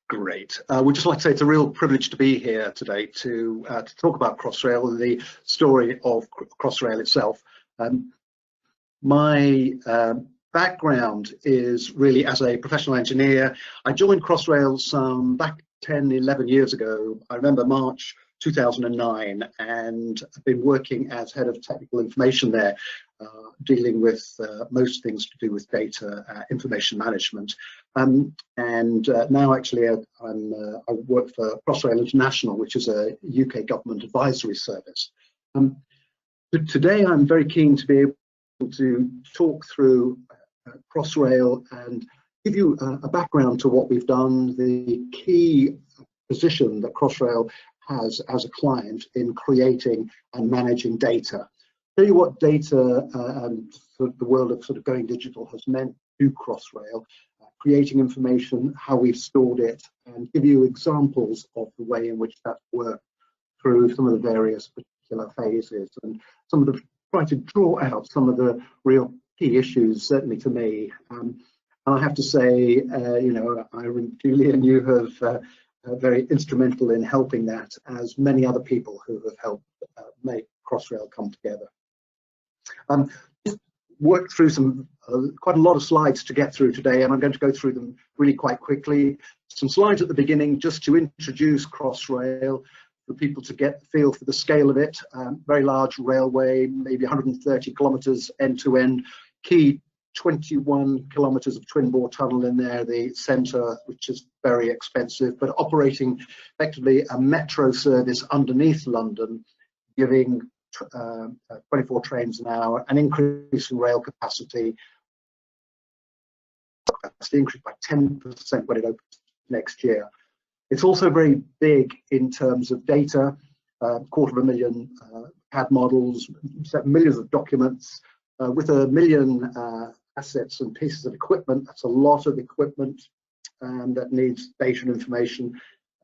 Great. We'd just like to say it's a real privilege to be here today to talk about Crossrail and the story of Crossrail itself. My background is really as a professional engineer. I joined Crossrail back 10, 11 years ago. I remember March 2009, and I've been working as head of technical information there, dealing with most things to do with data information management. Now actually I work for Crossrail International, which is a UK government advisory service. But today I'm very keen to be able to talk through Crossrail and give you a background to what we've done, the key position that Crossrail has as a client in creating and managing data. Tell you what data and the world of sort of going digital has meant to Crossrail, creating information, how we've stored it, and give you examples of the way in which that's worked through some of the various particular phases, and some of the try to draw out some of the real key issues, certainly to me. And I have to say, you know, Julian, you have very instrumental in helping that, as many other people who have helped make Crossrail come together. Just worked through quite a lot of slides to get through today, and I'm going to go through them really quite quickly. Some slides at the beginning just to introduce Crossrail, for people to get the feel for the scale of it. Very large railway, maybe 130 kilometres end to end, key 21 kilometres of twin bore tunnel in there, the centre, which is very expensive, but operating effectively a metro service underneath London, giving 24 trains an hour, an increase in rail capacity increased by 10% when it opens next year. It's also very big in terms of data, 250,000 CAD models, millions of documents, with 1 million assets and pieces of equipment. That's a lot of equipment that needs data and information.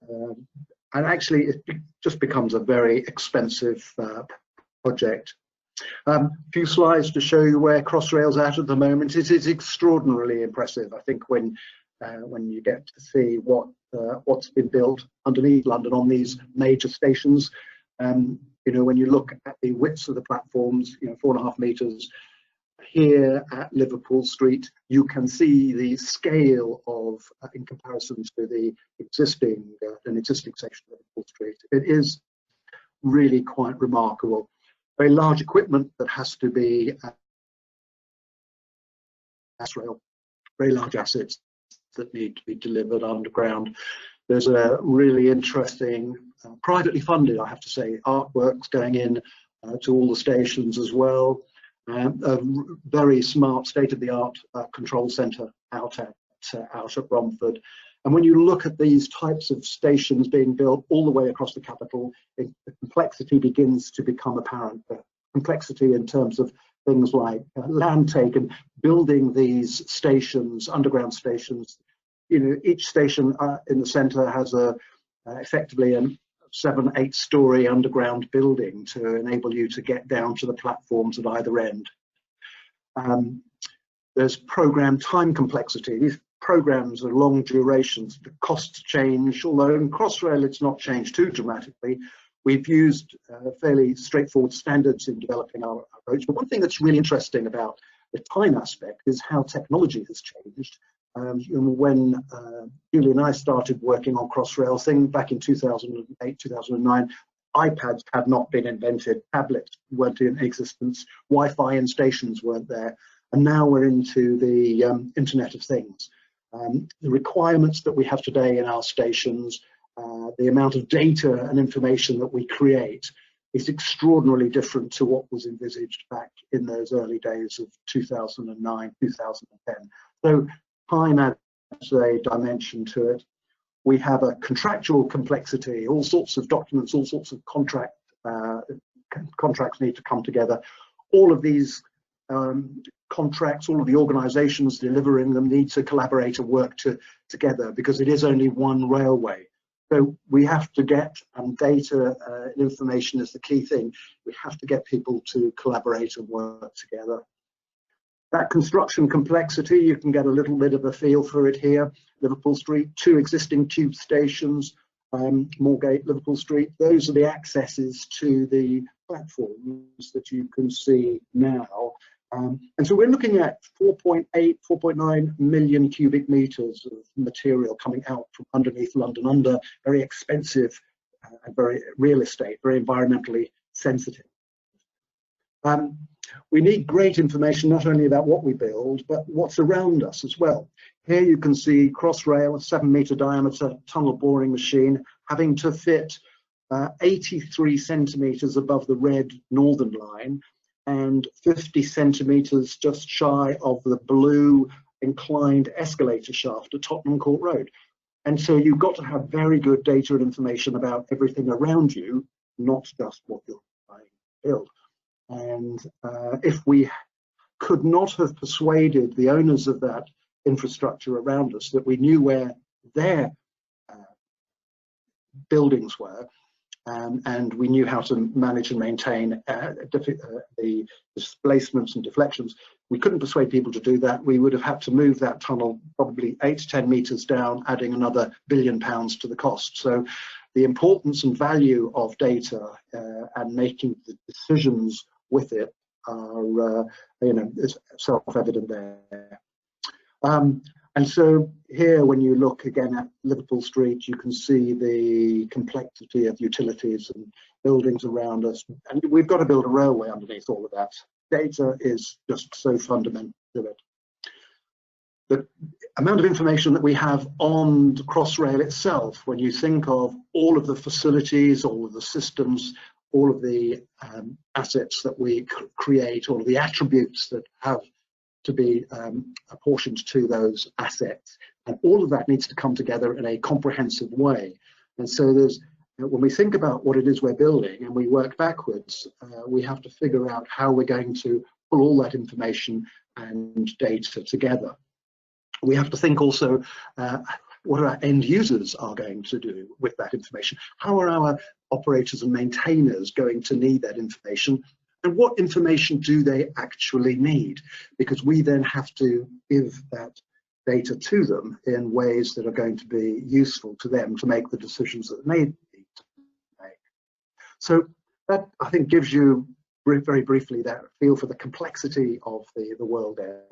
And actually, it just becomes a very expensive project. A few slides to show you where Crossrail's at the moment. It is extraordinarily impressive, I think, when you get to see what's been built underneath London on these major stations. You know, when you look at the widths of the platforms, you know, 4.5 metres. Here at Liverpool Street, you can see the scale of, in comparison to the existing section of Liverpool Street. It is really quite remarkable. Very large equipment that has to be rail, very large assets that need to be delivered underground. There's a really interesting, privately funded, I have to say, artworks going in to all the stations as well. A very smart, state-of-the-art control centre out at Romford. And when you look at these types of stations being built all the way across the capital, the complexity begins to become apparent. The complexity in terms of things like land take and building these stations, underground stations. You know, each station in the centre has effectively a 7-8 story underground building to enable you to get down to the platforms at either end. There's program time complexity. These programs are long durations. The costs change, although in Crossrail it's not changed too dramatically. We've used fairly straightforward standards in developing our approach. But one thing that's really interesting about the time aspect is how technology has changed. When Julie and I started working on Crossrail, back in 2008, 2009, iPads had not been invented, tablets weren't in existence, Wi-Fi in stations weren't there, and now we're into the Internet of Things. The requirements that we have today in our stations, the amount of data and information that we create is extraordinarily different to what was envisaged back in those early days of 2009, 2010. So time adds a dimension to it. We have a contractual complexity, all sorts of documents, all sorts of contracts need to come together. All of these contracts, all of the organisations delivering them need to collaborate and work together, because it is only one railway. So we have to get data information is the key thing. We have to get people to collaborate and work together. That construction complexity, you can get a little bit of a feel for it here. Liverpool Street, 2 existing tube stations, Moorgate, Liverpool Street. Those are the accesses to the platforms that you can see now. And so we're looking at 4.8, 4.9 million cubic meters of material coming out from underneath London Under, very expensive and very real estate, very environmentally sensitive. We need great information not only about what we build, but what's around us as well. Here you can see Crossrail, a 7-meter diameter tunnel boring machine, having to fit 83 centimeters above the red northern line and 50 centimeters just shy of the blue inclined escalator shaft at Tottenham Court Road. And so you've got to have very good data and information about everything around you, not just what you're trying to build. And if we could not have persuaded the owners of that infrastructure around us that we knew where their buildings were, and we knew how to manage and maintain the displacements and deflections, we couldn't persuade people to do that. We would have had to move that tunnel probably 8 to 10 meters down, adding another £1 billion to the cost. So the importance and value of data and making the decisions with it are, is self-evident there. And so here, when you look again at Liverpool Street, you can see the complexity of utilities and buildings around us. And we've got to build a railway underneath all of that. Data is just so fundamental to it. The amount of information that we have on the Crossrail itself, when you think of all of the facilities, all of the systems, all of the assets that we create, all of the attributes that have to be apportioned to those assets, and all of that needs to come together in a comprehensive way. And so there's, when we think about what it is we're building and we work backwards, we have to figure out how we're going to pull all that information and data together. We have to think also what our end users are going to do with that information. How are our operators and maintainers going to need that information? And what information do they actually need? Because we then have to give that data to them in ways that are going to be useful to them to make the decisions that they need to make. So that, I think, gives you very briefly that feel for the complexity of the world there.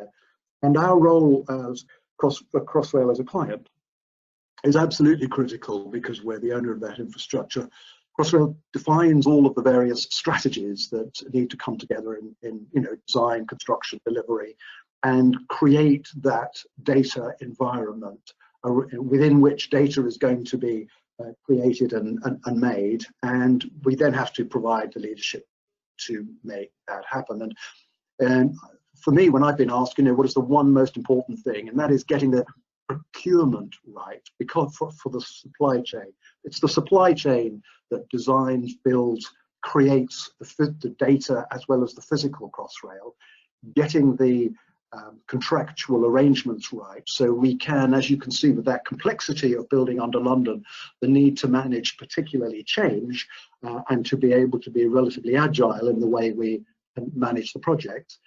And our role as Crossrail as a client is absolutely critical because we're the owner of that infrastructure. Crossrail defines all of the various strategies that need to come together in design, construction, delivery, and create that data environment within which data is going to be created and made. And we then have to provide the leadership to make that happen. And for me, when I've been asked, what is the one most important thing, and that is getting the procurement right, because for the supply chain. It's the supply chain that designs, builds, creates the data as well as the physical Crossrail, getting the contractual arrangements right, so we can, as you can see with that complexity of building under London, the need to manage particularly change and to be able to be relatively agile in the way we manage the project.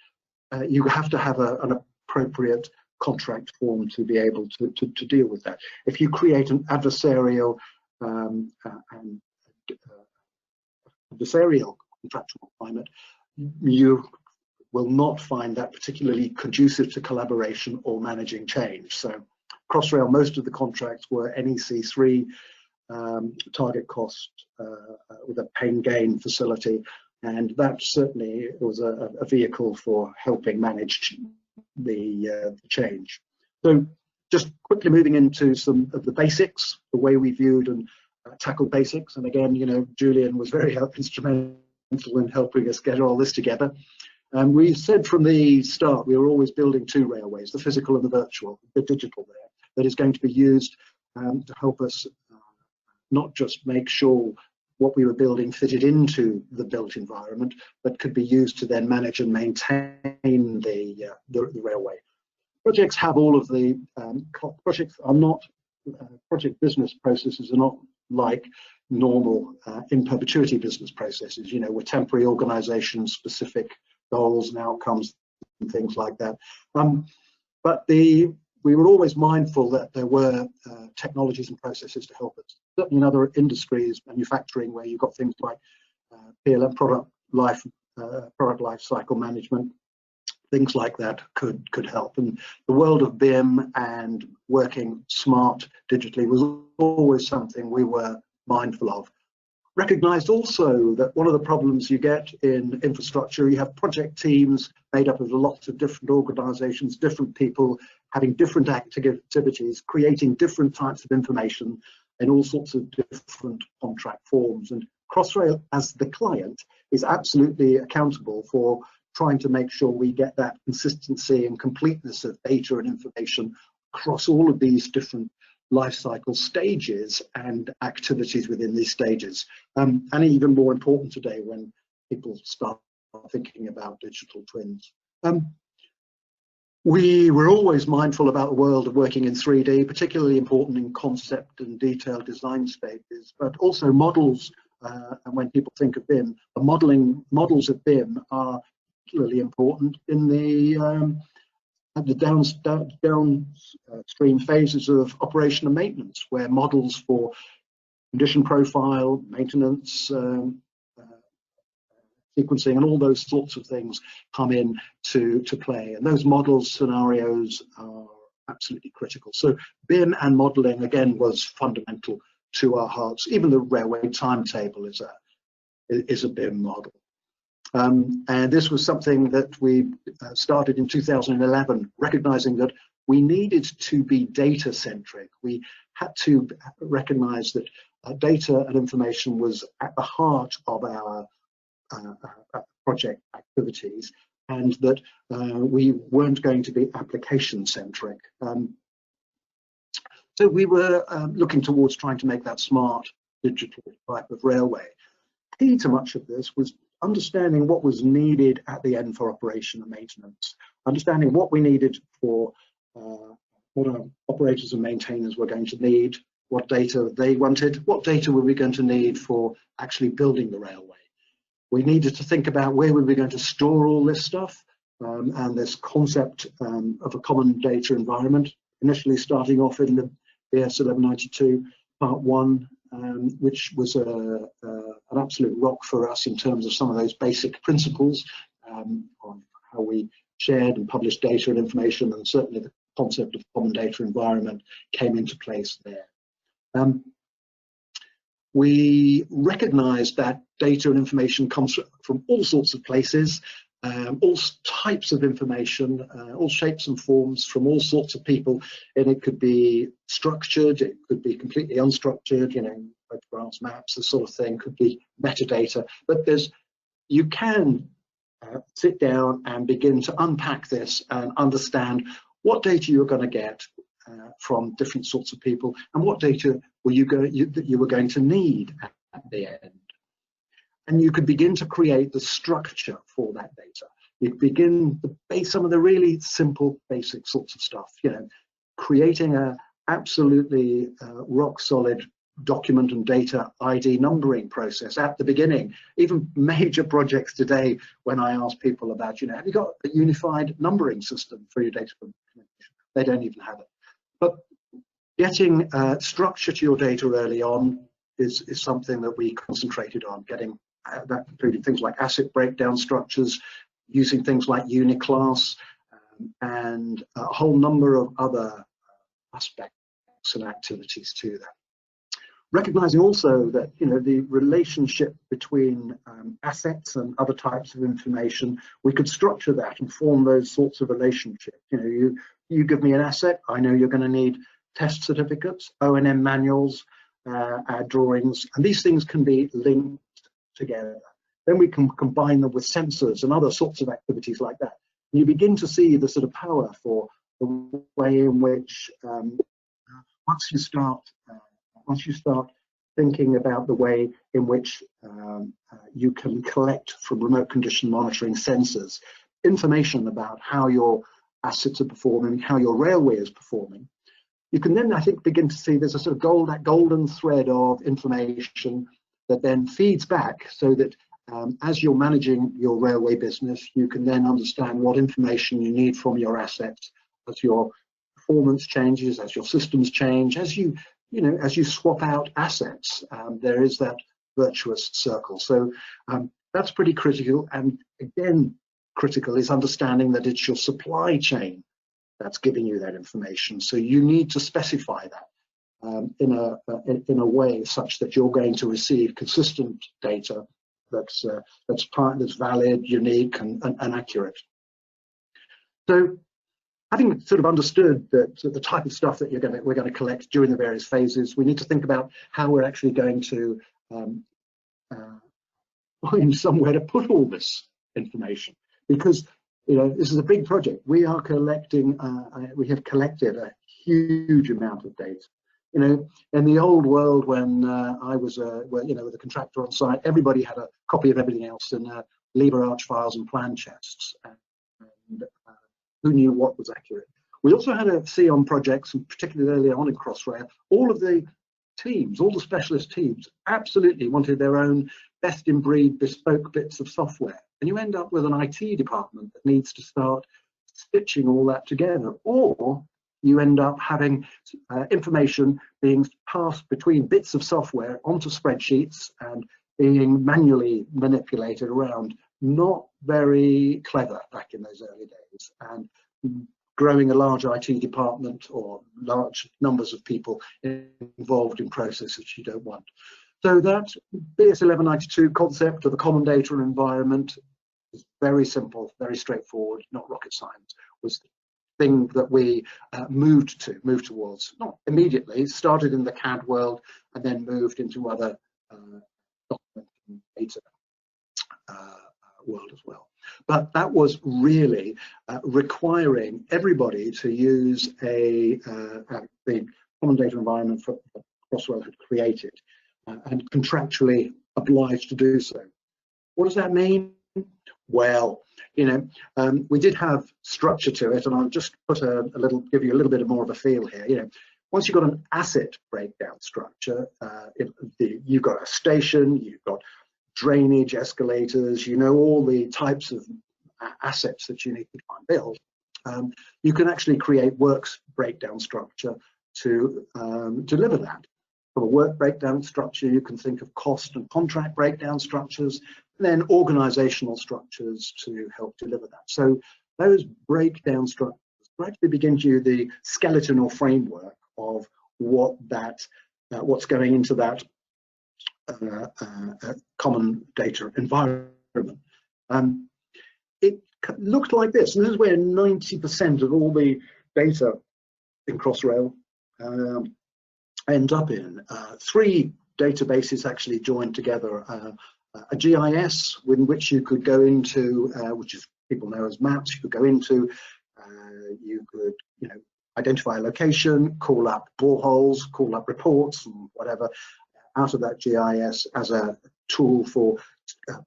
You have to have an appropriate contract form to be able to deal with that. If you create an adversarial contractual climate, you will not find that particularly conducive to collaboration or managing change. So Crossrail, most of the contracts were NEC3 target cost with a pain gain facility, and that certainly was a vehicle for helping manage the change. So just quickly moving into some of the basics, the way we viewed and tackled basics. And again, Julian was very instrumental in helping us get all this together. And we said from the start, we were always building 2 railways, the physical and the virtual, the digital there, that is going to be used to help us not just make sure what we were building fitted into the built environment, but could be used to then manage and maintain the railway. Projects have all of the projects are not project business processes are not like normal in perpetuity business processes. With temporary organisation, specific goals and outcomes and things like that. But we were always mindful that there were technologies and processes to help us. Certainly in other industries, manufacturing, where you've got things like PLM, product life cycle management, things like that could help. And the world of BIM and working smart digitally was always something we were mindful of. Recognized also that one of the problems you get in infrastructure, you have project teams made up of lots of different organizations, different people having different activities, creating different types of information in all sorts of different contract forms. And Crossrail, as the client, is absolutely accountable for trying to make sure we get that consistency and completeness of data and information across all of these different life cycle stages and activities within these stages. And even more important today when people start thinking about digital twins. We were always mindful about the world of working in 3D, particularly important in concept and detailed design stages, but also models. And when people think of BIM, the models of BIM are particularly important in the downstream phases of operation and maintenance, where models for condition profile, maintenance, sequencing, and all those sorts of things come in to play. And those models scenarios are absolutely critical. So BIM and modeling, again, was fundamental to our hearts. Even the railway timetable is a BIM model. And this was something that we started in 2011, recognizing that we needed to be data centric. We had to recognize that data and information was at the heart of our project activities, and that we weren't going to be application centric. So we were looking towards trying to make that smart digital type of railway. Key to much of this was understanding what was needed at the end for operation and maintenance, understanding what we needed for what our operators and maintainers were going to need, what data they wanted, what data were we going to need for actually building the railway. We needed to think about where we were going to store all this stuff, and this concept of a common data environment, initially starting off in the BS 1192 Part 1, which was an absolute rock for us in terms of some of those basic principles on how we shared and published data and information, and certainly the concept of common data environment came into place there. We recognized that data and information comes from all sorts of places, all types of information, all shapes and forms from all sorts of people, and it could be structured, it could be completely unstructured, you know, photographs, maps, this sort of thing, could be metadata, but you can sit down and begin to unpack this and understand what data you're going to get from different sorts of people, and what data that you were going to need at the end. And you could begin to create the structure for that data. You could begin to base some of the really simple, basic sorts of stuff, you know, creating a absolutely rock solid document and data ID numbering process at the beginning. Even major projects today, when I ask people about, you know, have you got a unified numbering system for your data connection? They don't even have it. But getting structure to your data early on is something that we concentrated on, getting that included things like asset breakdown structures, using things like uniclass, and a whole number of other aspects and activities to that. Recognizing also that, you know, the relationship between assets and other types of information, we could structure that and form those sorts of relationships. You know, you give me an asset, I know you're going to need test certificates, O&M manuals, drawings, and these things can be linked together. Then we can combine them with sensors and other sorts of activities like that. And you begin to see the sort of power for the way in which once you start thinking about the way in which you can collect from remote condition monitoring sensors information about how your assets are performing, how your railway is performing, you can then, I think, begin to see there's a sort of golden thread of information that then feeds back, so that as you're managing your railway business, you can then understand what information you need from your assets as your performance changes, as your systems change, as you swap out assets. There is that virtuous circle. So that's pretty critical. And again, critical is understanding that it's your supply chain that's giving you that information. So you need to specify that in a way such that you're going to receive consistent data that's valid, unique, and accurate. So, having sort of understood that the type of stuff that we're going to collect during the various phases, we need to think about how we're actually going to find somewhere to put all this information, because this is a big project. We are collecting. We have collected a huge amount of data. In the old world, when I was with a contractor on site, everybody had a copy of everything else in lever arch files and plan chests, and who knew what was accurate. We also had a see on projects, and particularly early on in Crossrail, all of the teams, all the specialist teams, absolutely wanted their own best-in-breed bespoke bits of software, and you end up with an IT department that needs to start stitching all that together, or you end up having information being passed between bits of software onto spreadsheets and being manually manipulated around. Not very clever back in those early days, and growing a large IT department or large numbers of people involved in processes you don't want. So that BS 1192 concept of a common data environment is very simple, very straightforward, not rocket science. Was the thing that we moved towards, not immediately, started in the CAD world and then moved into other document and data world as well. But that was really requiring everybody to use the common data environment for Crossrail had created, and contractually obliged to do so. What does that mean? Well, we did have structure to it, and I'll just put give you a little bit more of a feel here. Once you've got an asset breakdown structure, you've got a station, you've got drainage, escalators, all the types of assets that you need to try and build. You can actually create works breakdown structure to deliver that. From a work breakdown structure, you can think of cost and contract breakdown structures, and then organizational structures to help deliver that. So those breakdown structures actually begin to the skeleton or framework of what's going into that common data environment. It looked like this, and this is where 90% of all the data in Crossrail ends up in. Three databases actually joined together. A GIS in which you could go into, which is people know as maps, you could go into, you could identify a location, call up boreholes, call up reports and whatever out of that GIS as a tool for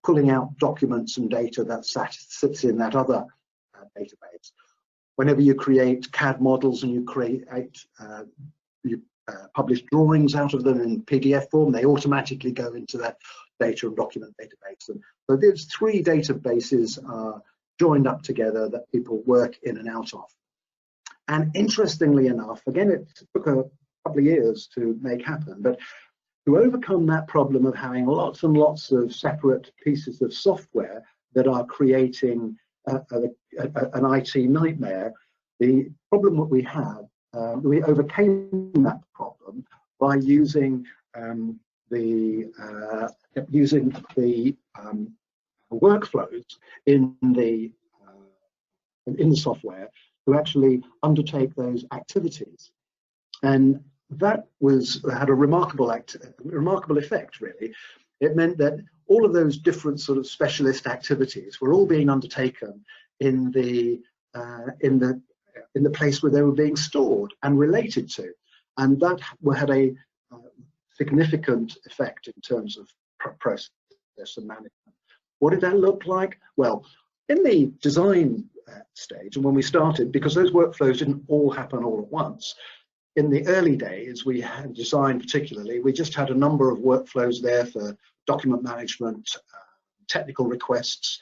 pulling out documents and data that sits in that other database. Whenever you create CAD models and you publish drawings out of them in PDF form, they automatically go into that data and document database. And so these three databases are joined up together that people work in and out of. And interestingly enough, again, it took a couple of years to make happen, but to overcome that problem of having lots and lots of separate pieces of software that are creating an IT nightmare, the problem that we have, we overcame that problem by using the workflows in the software to actually undertake those activities, and that had a remarkable effect. Really, it meant that all of those different sort of specialist activities were all being undertaken in the place where they were being stored and related to, and that had a significant effect in terms of process and management. What did that look like? Well, in the design stage, and when we started, because those workflows didn't all happen all at once, in the early days, we had design particularly, we just had a number of workflows there for document management, technical requests,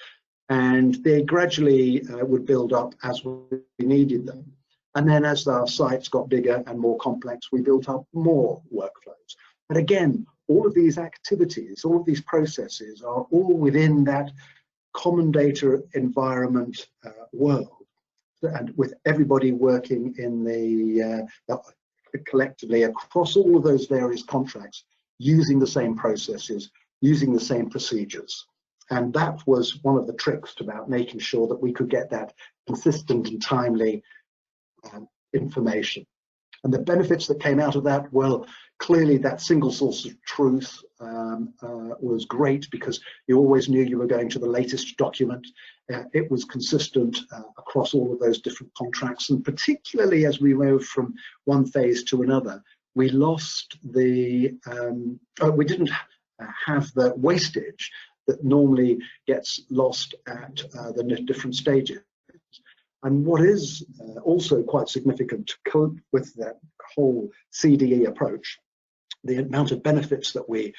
and they gradually would build up as we needed them. And then as our sites got bigger and more complex, we built up more workflows. But again, all of these activities, all of these processes are all within that common data environment world, and with everybody working in the collectively across all of those various contracts, using the same processes, using the same procedures. And that was one of the tricks about making sure that we could get that consistent and timely information. And the benefits that came out of that, well, clearly that single source of truth was great, because you always knew you were going to the latest document. It was consistent across all of those different contracts, and particularly as we moved from one phase to another, we lost the, we didn't have the wastage that normally gets lost at the different stages. And what is also quite significant to cope with that whole CDE approach, the amount of benefits that we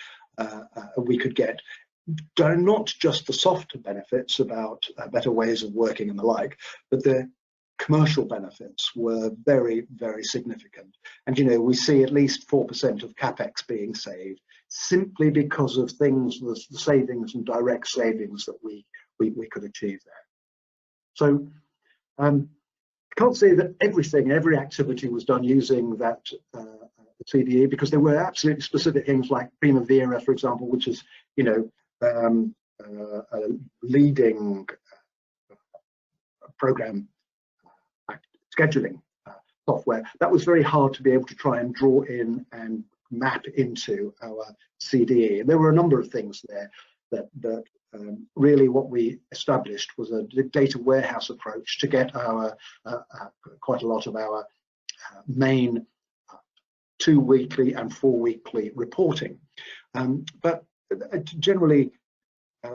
could get, are not just the soft benefits about better ways of working and the like, but the commercial benefits were very, very significant. And, you know, we see at least 4% of CapEx being saved simply because of things, the savings and direct savings that we could achieve there. So I can't say that every activity was done using that CDE, because there were absolutely specific things like Primavera, for example, which is, you know, a leading program scheduling software. That was very hard to be able to try and draw in and map into our CDE. And there were a number of things there that really what we established was a data warehouse approach to get our quite a lot of our main 2-weekly and 4-weekly reporting. But generally,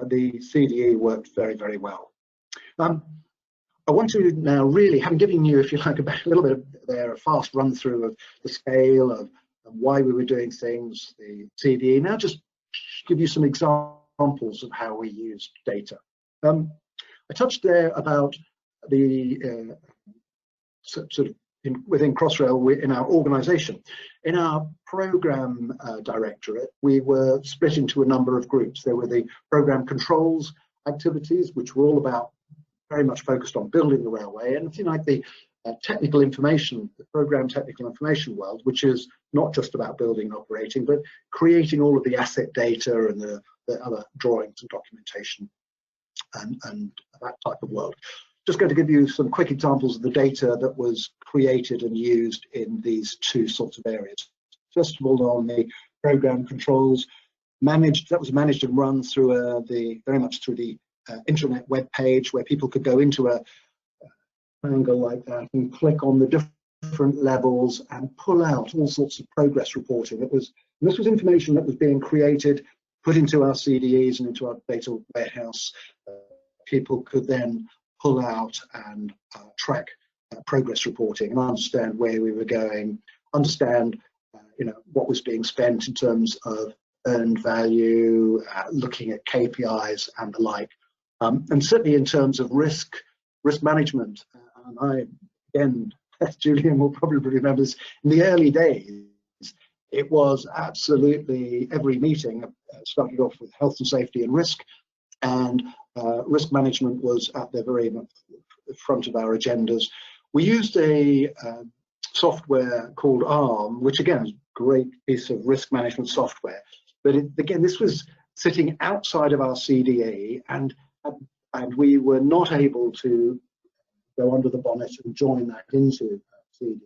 the CDE worked very, very well. I want to now really, having given you, if you like, a little bit of a fast run through of the scale of why we were doing things, the CDE, now just give you some examples of how we used data. I touched there about the sort of within Crossrail, in our organization. In our program directorate, we were split into a number of groups. There were the program controls activities, which were all about very much focused on building the railway, and if you like, the technical information, the program technical information world, which is not just about building and operating, but creating all of the asset data and the other drawings and documentation and that type of world. Just going to give you some quick examples of the data that was created and used in these two sorts of areas. First of all, on the program controls, that was managed and run through very much through the intranet web page, where people could go into a triangle like that and click on the different levels and pull out all sorts of progress reporting. This was information that was being created, put into our CDEs and into our data warehouse. People could then pull out and track progress reporting and understand where we were going, understand you know, what was being spent in terms of earned value, looking at KPIs and the like. And certainly in terms of risk management, and I, again, as Julian will probably remember, in the early days, it was absolutely every meeting started off with health and safety and risk management was at the very front of our agendas. We used a software called ARM, which again is a great piece of risk management software, but again, this was sitting outside of our CDE, and we were not able to go under the bonnet and join that into CDE.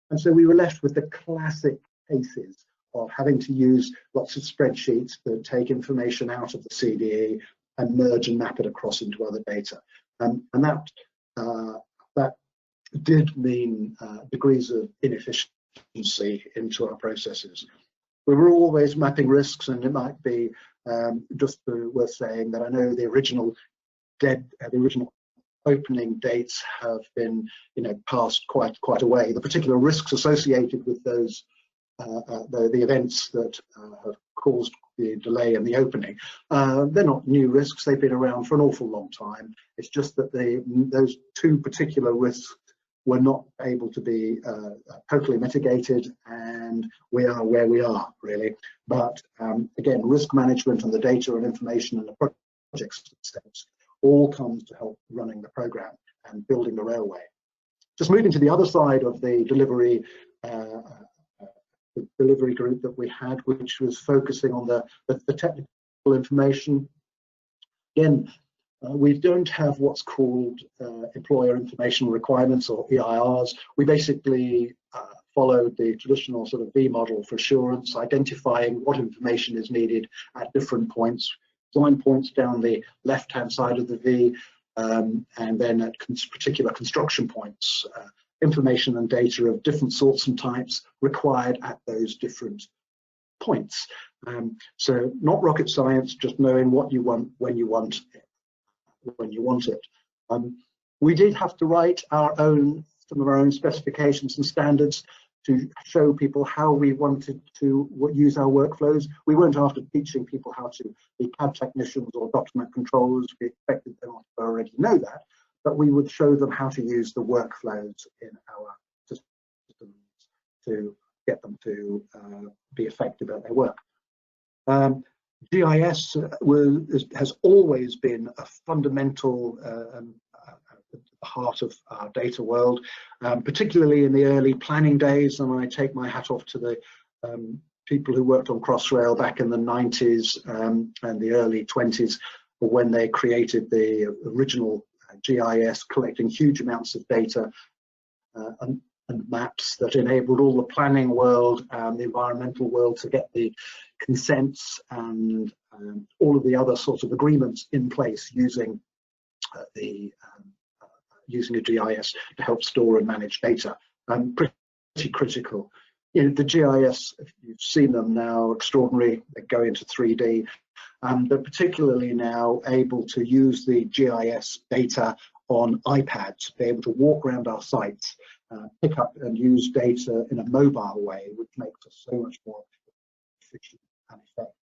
And so we were left with the classic cases of having to use lots of spreadsheets that take information out of the CDE and merge and map it across into other data. And that did mean degrees of inefficiency into our processes. We were always mapping risks, and it might be just worth saying that I know the original opening dates have been, you know, passed quite a way. The particular risks associated with those, the events that have caused the delay in the opening. They're not new risks, they've been around for an awful long time. It's just that those two particular risks were not able to be totally mitigated, and we are where we are, really. But again, risk management and the data and information and the project steps all comes to help running the program and building the railway. Just moving to the other side of the delivery group that we had, which was focusing on the technical information. Again, we don't have what's called employer information requirements, or EIRs. We basically followed the traditional sort of V model for assurance, identifying what information is needed at different points, line points down the left-hand side of the V, and then at particular construction points, information and data of different sorts and types required at those different points. So not rocket science, just knowing what you want when you want it. We did have to write some of our own specifications and standards to show people how we wanted to use our workflows. We weren't after teaching people how to be CAD technicians or document controllers. We expected them to already know that, but we would show them how to use the workflows in our systems to get them to be effective at their work. GIS has always been a fundamental heart of our data world, particularly in the early planning days, and I take my hat off to the people who worked on Crossrail back in the 90s and the early 20s, when they created the original GIS, collecting huge amounts of data and maps that enabled all the planning world and the environmental world to get the consents and all of the other sorts of agreements in place using using a GIS to help store and manage data. Pretty critical. You know, the GIS, if you've seen them now, extraordinary. They go into 3D. They're particularly now able to use the GIS data on iPads, be able to walk around our sites, pick up and use data in a mobile way, which makes us so much more efficient and effective.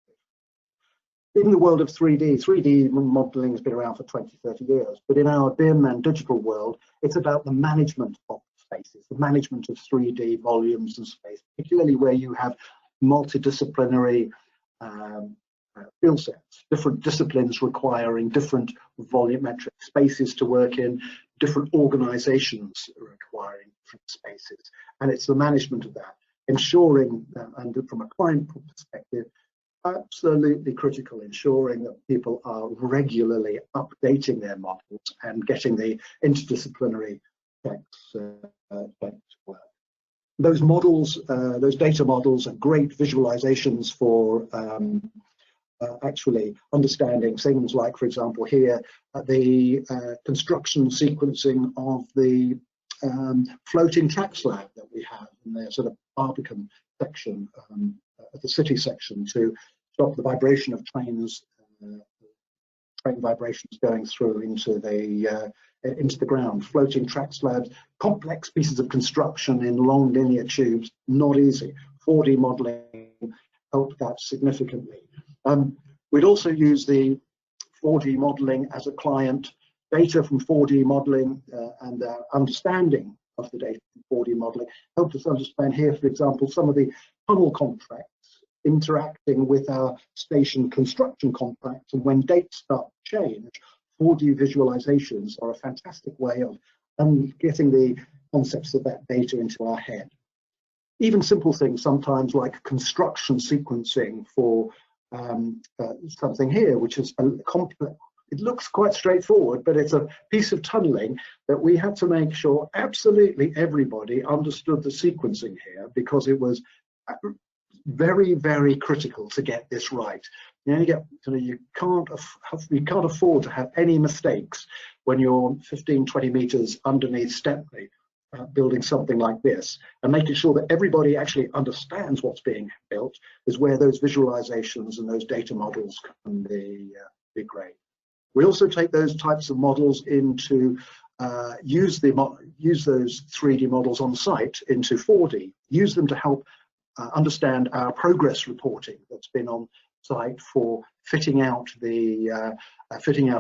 In the world of 3D modeling has been around for 20, 30 years, but in our BIM and digital world, it's about the management of spaces, the management of 3D volumes and space, particularly where you have multidisciplinary skill sets, different disciplines requiring different volumetric spaces to work in, different organizations requiring different spaces. And it's the management of that, ensuring, and from a client perspective, absolutely critical, ensuring that people are regularly updating their models and getting the interdisciplinary effects to work. Those models, those data models are great visualizations for actually understanding things like, for example, here, the construction sequencing of the floating track slab that we have in the sort of Barbican section, the city section, to stop the vibration of trains, train vibrations going through into the ground. Floating track slabs, complex pieces of construction in long linear tubes, not easy. 4D modeling helped that significantly. We'd also use the 4D modeling as a client. Data from 4D modeling and understanding of the data from 4D modeling helped us understand here, for example, some of the tunnel contracts interacting with our station construction contracts, and when dates start to change, 4D visualizations are a fantastic way of getting the concepts of that data into our head. Even simple things sometimes like construction sequencing for something here, which is a complex. It looks quite straightforward, but it's a piece of tunneling that we had to make sure absolutely everybody understood the sequencing here, because it was very, very critical to get this right. You can't afford to have any mistakes when you're 15, 20 meters underneath Stepney, building something like this, and making sure that everybody actually understands what's being built is where those visualizations and those data models can be great. We also take those types of models into use those 3D models on site into 4D, use them to help understand our progress reporting that's been on site for fitting out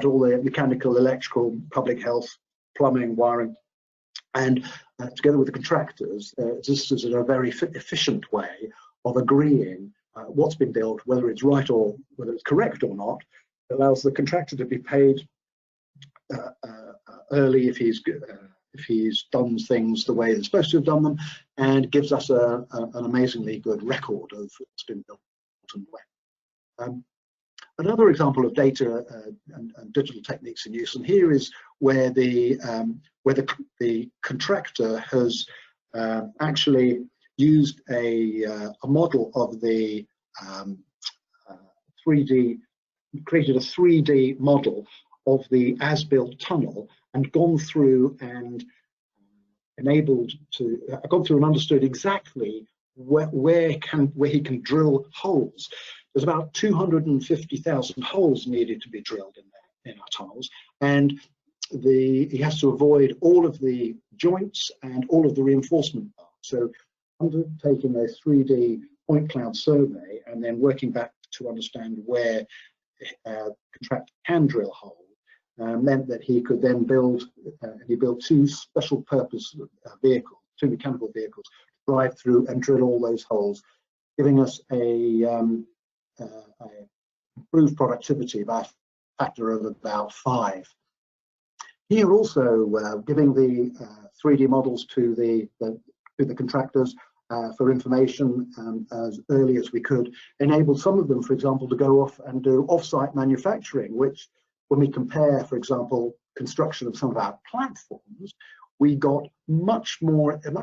all the mechanical, electrical, public health, plumbing, wiring, and together with the contractors, this is a very efficient way of agreeing what's been built, whether it's right or whether it's correct or not. It allows the contractor to be paid early if he's done things the way they're supposed to have done them, and gives us an amazingly good record of what's been built and when. Another example of data and digital techniques in use, and here is where the contractor has actually used a model of the 3D, created a 3D model of the as-built tunnel, and gone through and understood exactly where he can drill holes. There's about 250,000 holes needed to be drilled in our tunnels, and he has to avoid all of the joints and all of the reinforcement parts. So undertaking a 3D point cloud survey and then working back to understand where contractor can drill holes meant that he could then build two special purpose vehicles, two mechanical vehicles, drive through and drill all those holes, giving us improved productivity by a factor of about 5. Here also, giving the 3D models to the contractors for information as early as we could, enabled some of them, for example, to go off and do off-site manufacturing, which, when we compare, for example, construction of some of our platforms, we got much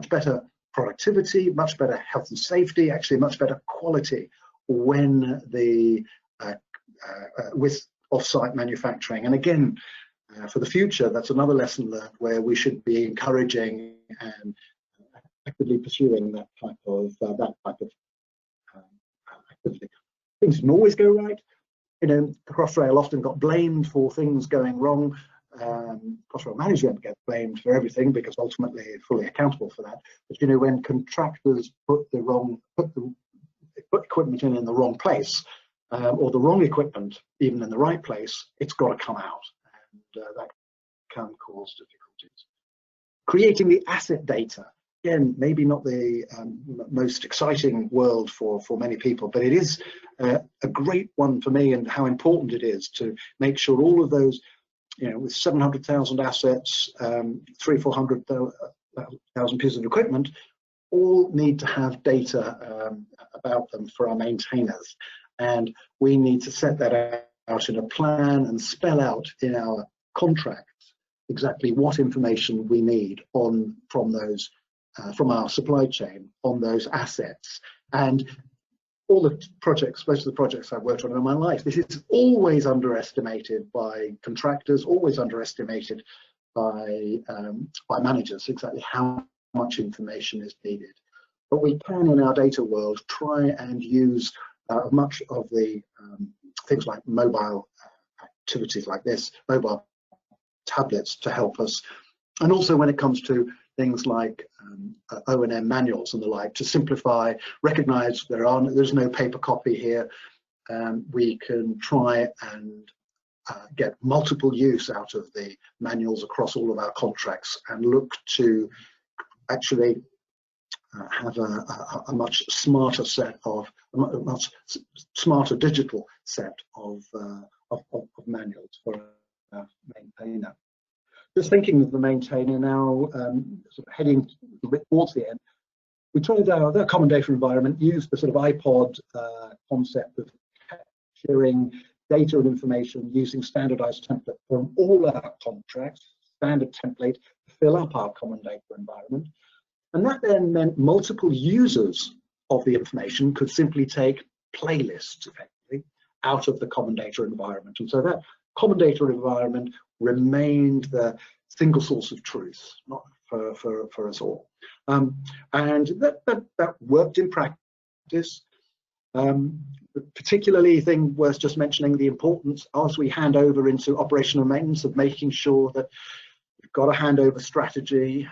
better productivity, much better health and safety, actually much better quality when with off-site manufacturing. And again, for the future, that's another lesson learned, where we should be encouraging and actively pursuing that type of activity. Things didn't always go right. You know, Crossrail often got blamed for things going wrong. Crossrail management get blamed for everything because ultimately fully accountable for that. But you know, when contractors put equipment in the wrong place, or the wrong equipment even in the right place, it's got to come out, and that can cause difficulties. Creating the asset data, again, maybe not the most exciting world for many people, but it is a great one for me, and how important it is to make sure all of those, you know, with 700,000 assets, 300,000-400,000 pieces of equipment, all need to have data about them for our maintainers, and we need to set that out in a plan and spell out in our contracts exactly what information we need from those from our supply chain on those assets. And all the projects, most of the projects I've worked on in my life, this is always underestimated by contractors, always underestimated by managers, exactly how much information is needed. But we can, in our data world, try and use much of the things like mobile activities like this, mobile tablets, to help us. And also when it comes to things like O&M manuals and the like, to simplify, recognize there's no paper copy here. We can try and get multiple use out of the manuals across all of our contracts, and look to actually have a much smarter digital set of manuals for our maintainer. Just thinking of the maintainer now, sort of heading a bit towards the end, we tried our common data environment, used the sort of iPod concept of sharing data and information using standardized template from all our contracts, standard template to fill up our common data environment. And that then meant multiple users of the information could simply take playlists effectively out of the common data environment. And so that common data environment remained the single source of truth, not for us all. And that worked in practice. Particularly, thing worth just mentioning, the importance as we hand over into operational maintenance of making sure that we've got a handover strategy,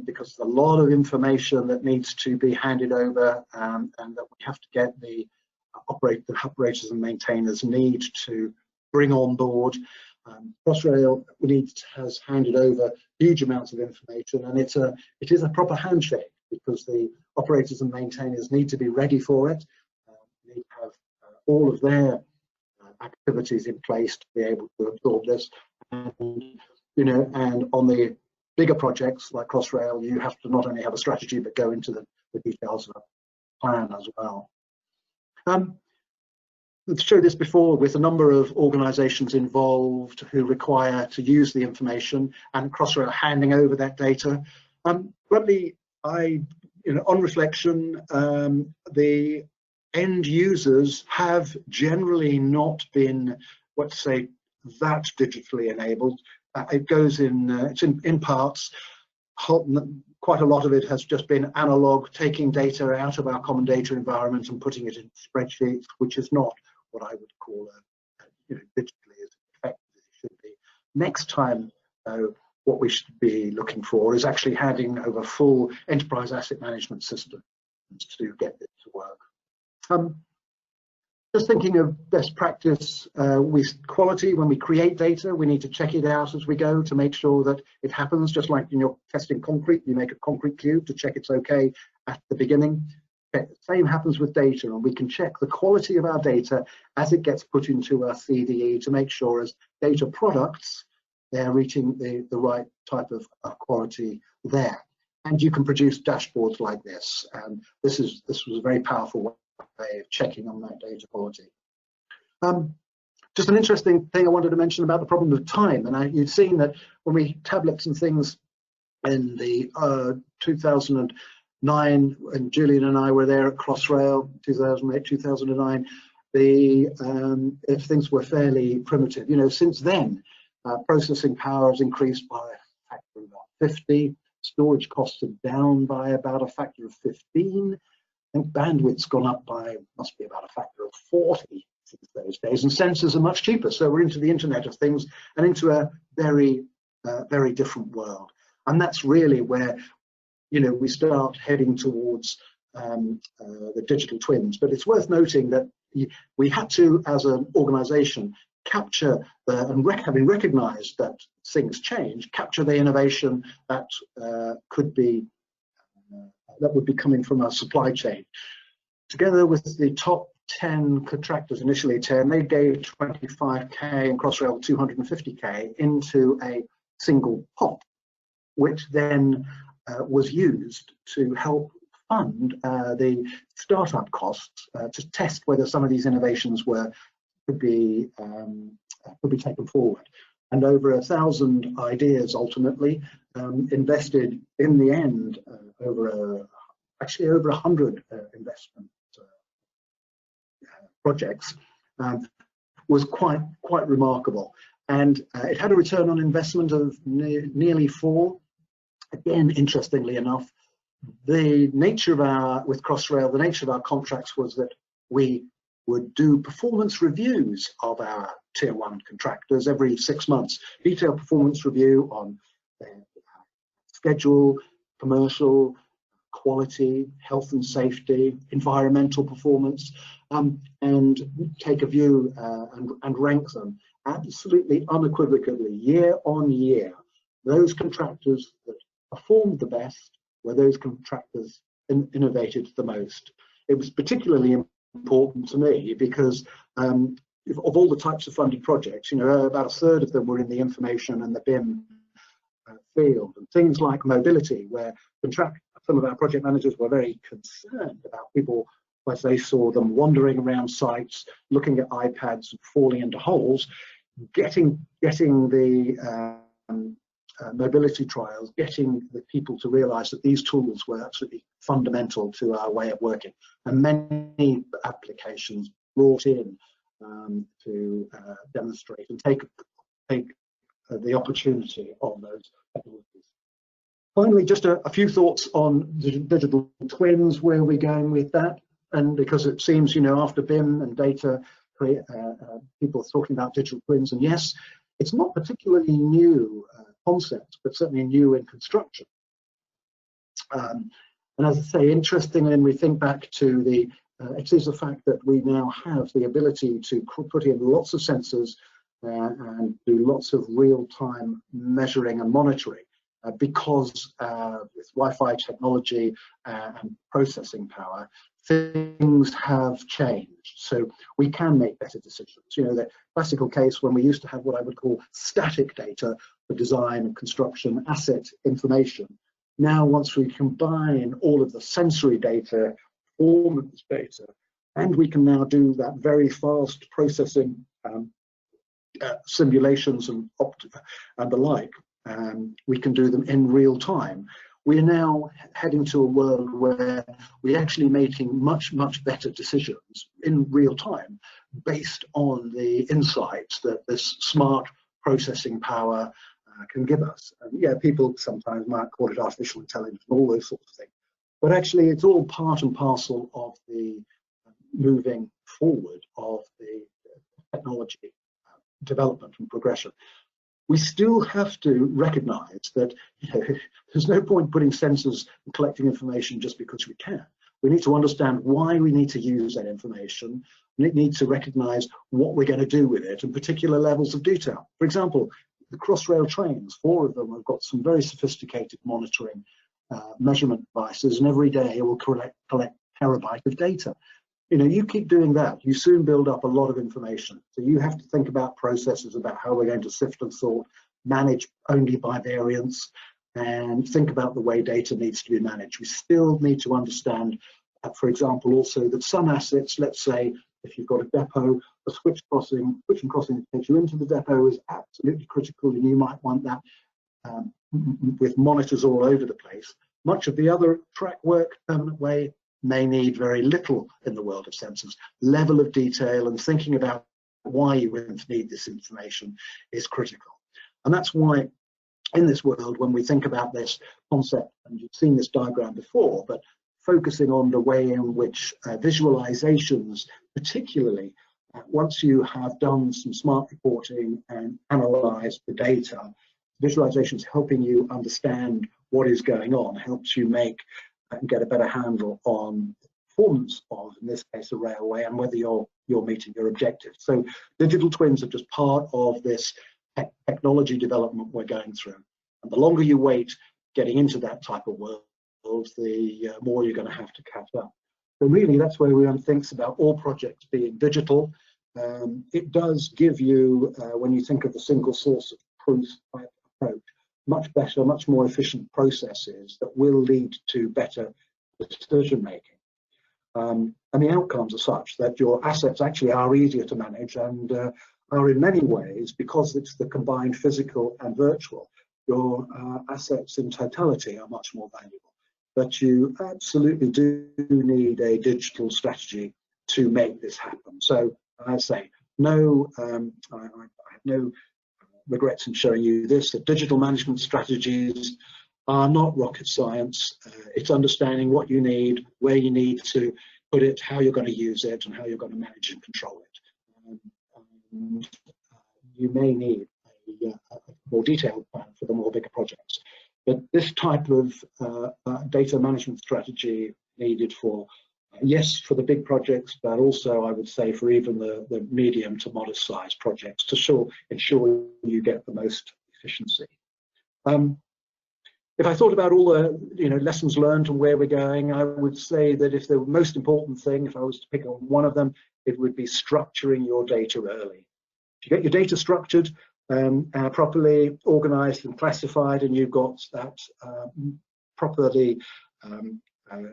because there's a lot of information that needs to be handed over, and that we have to get the operators and maintainers need to bring on board. Crossrail has handed over huge amounts of information, and it is a proper handshake, because the operators and maintainers need to be ready for it. Need to have all of their activities in place to be able to absorb this. And and on the bigger projects like Crossrail, you have to not only have a strategy but go into the details of a plan as well. We've showed this before with a number of organisations involved who require to use the information, and Crossrail handing over that data. Bluntly, on reflection, the end users have generally not been, let's say, that digitally enabled. It goes it's in parts. Quite a lot of it has just been analog, taking data out of our common data environment and putting it in spreadsheets, which is not what I would call digitally as effective as it should be. Next time, what we should be looking for is actually handing over full enterprise asset management systems to get this to work. Just thinking of best practice with quality, when we create data, we need to check it out as we go to make sure that it happens, just like when you're testing concrete, you make a concrete cube to check it's okay at the beginning. Same happens with data, and we can check the quality of our data as it gets put into our CDE to make sure as data products, they're reaching the right type of quality there. And you can produce dashboards like this, and this was a very powerful way of checking on that data quality. Just an interesting thing I wanted to mention about the problem of time, and you've seen that when we tablets and things in the 2009, and Julian and I were there at Crossrail, 2008, 2009, if things were fairly primitive. Since then, processing power has increased by a factor of about 50. Storage costs are down by about a factor of 15. I think bandwidth's gone up by, must be about a factor of 40 since those days, and sensors are much cheaper. So we're into the Internet of Things and into a very, very different world. And that's really where, we start heading towards the digital twins. But it's worth noting that we had to, as an organisation, capture and having recognised that things change, capture the innovation that would be coming from our supply chain. Together with the top 10 contractors, initially 10, they gave 25k and Crossrail 250k into a single pot, which then was used to help fund the startup costs to test whether some of these innovations could be taken forward. And over 1,000 ideas ultimately invested in the end actually over 100 investment projects was quite remarkable. And it had a return on investment of nearly 4. Again, interestingly enough, the nature of with Crossrail, the nature of our contracts was that we would do performance reviews of our tier 1 contractors every 6 months. Detailed performance review on their schedule, commercial, quality, health and safety, environmental performance, and take a view and rank them absolutely unequivocally year on year. Those contractors that performed the best were those contractors innovated the most. It was particularly important to me because of all the types of funded projects, about a third of them were in the information and the BIM field, and things like mobility, where some of our project managers were very concerned about people as they saw them wandering around sites, looking at iPads and falling into holes, getting the mobility trials, getting the people to realise that these tools were absolutely fundamental to our way of working, and many applications brought in to demonstrate and take the opportunity of those abilities. Finally, just a few thoughts on digital twins, where we're going with that, and because it seems, after BIM and data, people are talking about digital twins, and yes, it's not particularly new concept, but certainly new in construction. And as I say, interestingly, when we think back to the it is the fact that we now have the ability to put in lots of sensors and do lots of real-time measuring and monitoring because with Wi-Fi technology and processing power, things have changed. So we can make better decisions. You know, the classical case when we used to have what I would call static data for design and construction, asset information. Now, once we combine all of the sensory data, performance data, and we can now do that very fast processing simulations and the like, we can do them in real time. We are now heading to a world where we're actually making much, much better decisions in real time based on the insights that this smart processing power can give us. And yeah, people sometimes might call it artificial intelligence and all those sorts of things, but actually it's all part and parcel of the moving forward of the technology development and progression. We still have to recognize that, you know, there's no point putting sensors and collecting information just because we can. We need to understand why we need to use that information, and it needs to recognize what we're going to do with it and particular levels of detail. For example, the Crossrail trains, 4 of them have got some very sophisticated monitoring measurement devices, and every day it will collect terabyte of data. You know, you keep doing that, you soon build up a lot of information. So you have to think about processes, about how we're going to sift and sort, manage only by variance, and think about the way data needs to be managed. We still need to understand, for example, also that some assets, let's say, if you've got a depot, a switch and crossing that takes you into the depot is absolutely critical, and you might want that with monitors all over the place. Much of the other track work, permanent way, may need very little in the world of sensors. Level of detail and thinking about why you need this information is critical. And that's why in this world, when we think about this concept, and you've seen this diagram before, but focusing on the way in which visualizations, particularly once you have done some smart reporting and analyzed the data, visualizations helping you understand what is going on, helps you make and get a better handle on the performance of, in this case, a railway, and whether you're meeting your objectives. So digital twins are just part of this technology development we're going through. And the longer you wait getting into that type of world, the more you're going to have to catch up. So really, that's where everyone thinks about all projects being digital. It does give you, when you think of the single source of truth type approach, much better, much more efficient processes that will lead to better decision making. And the outcomes are such that your assets actually are easier to manage and are in many ways, because it's the combined physical and virtual, your assets in totality are much more valuable. But you absolutely do need a digital strategy to make this happen. So I say, no, I have no regrets in showing you this, that digital management strategies are not rocket science. It's understanding what you need, where you need to put it, how you're going to use it, and how you're going to manage and control it. And you may need a more detailed plan for the more bigger projects. But this type of data management strategy needed for, yes, for the big projects, but also I would say for even the medium to modest size projects to ensure you get the most efficiency. If I thought about all the lessons learned and where we're going, I would say that if the most important thing, if I was to pick on one of them, it would be structuring your data early. If you get your data structured, properly organized and classified, and you've got that properly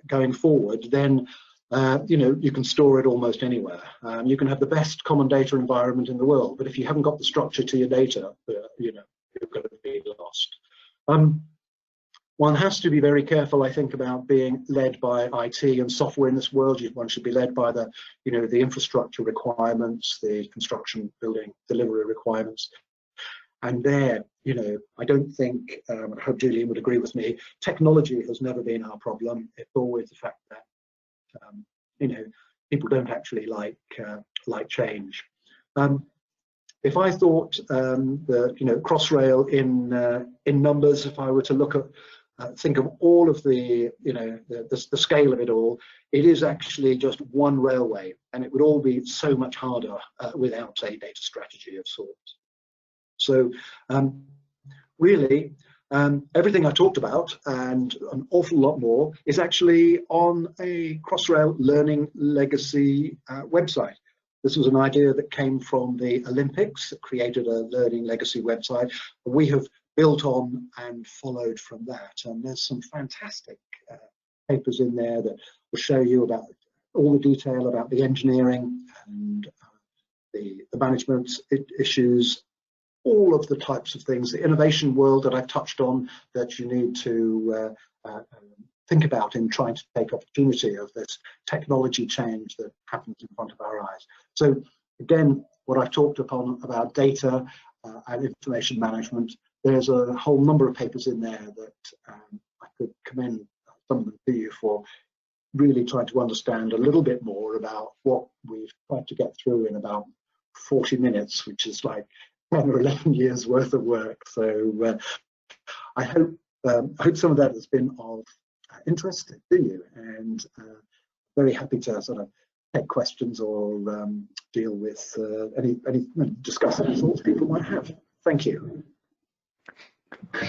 going forward, then you can store it almost anywhere. You can have the best common data environment in the world, but if you haven't got the structure to your data, you're going to be lost. One has to be very careful, I think, about being led by IT and software in this world. One should be led by the infrastructure requirements, the construction, building, delivery requirements. And there, I don't think, I hope Julian would agree with me, technology has never been our problem. It's always the fact that, people don't actually like change. If I thought the Crossrail in numbers, if I were to look at think of all of the, the scale of it all, it is actually just one railway, and it would all be so much harder without a data strategy of sorts. So really, everything I talked about and an awful lot more is actually on a Crossrail Learning Legacy website. This was an idea that came from the Olympics that created a Learning Legacy website. We have built on and followed from that, and there's some fantastic papers in there that will show you about all the detail about the engineering and the management issues, all of the types of things, the innovation world that I've touched on that you need to think about in trying to take opportunity of this technology change that happens in front of our eyes. So again, what I've talked upon about data and information management, there's a whole number of papers in there that I could commend some of them to you for really trying to understand a little bit more about what we've tried to get through in about 40 minutes, which is like 10 or 11 years worth of work. So I hope some of that has been of interest to you, and very happy to sort of take questions or deal with any discuss any thoughts people might have. Thank you.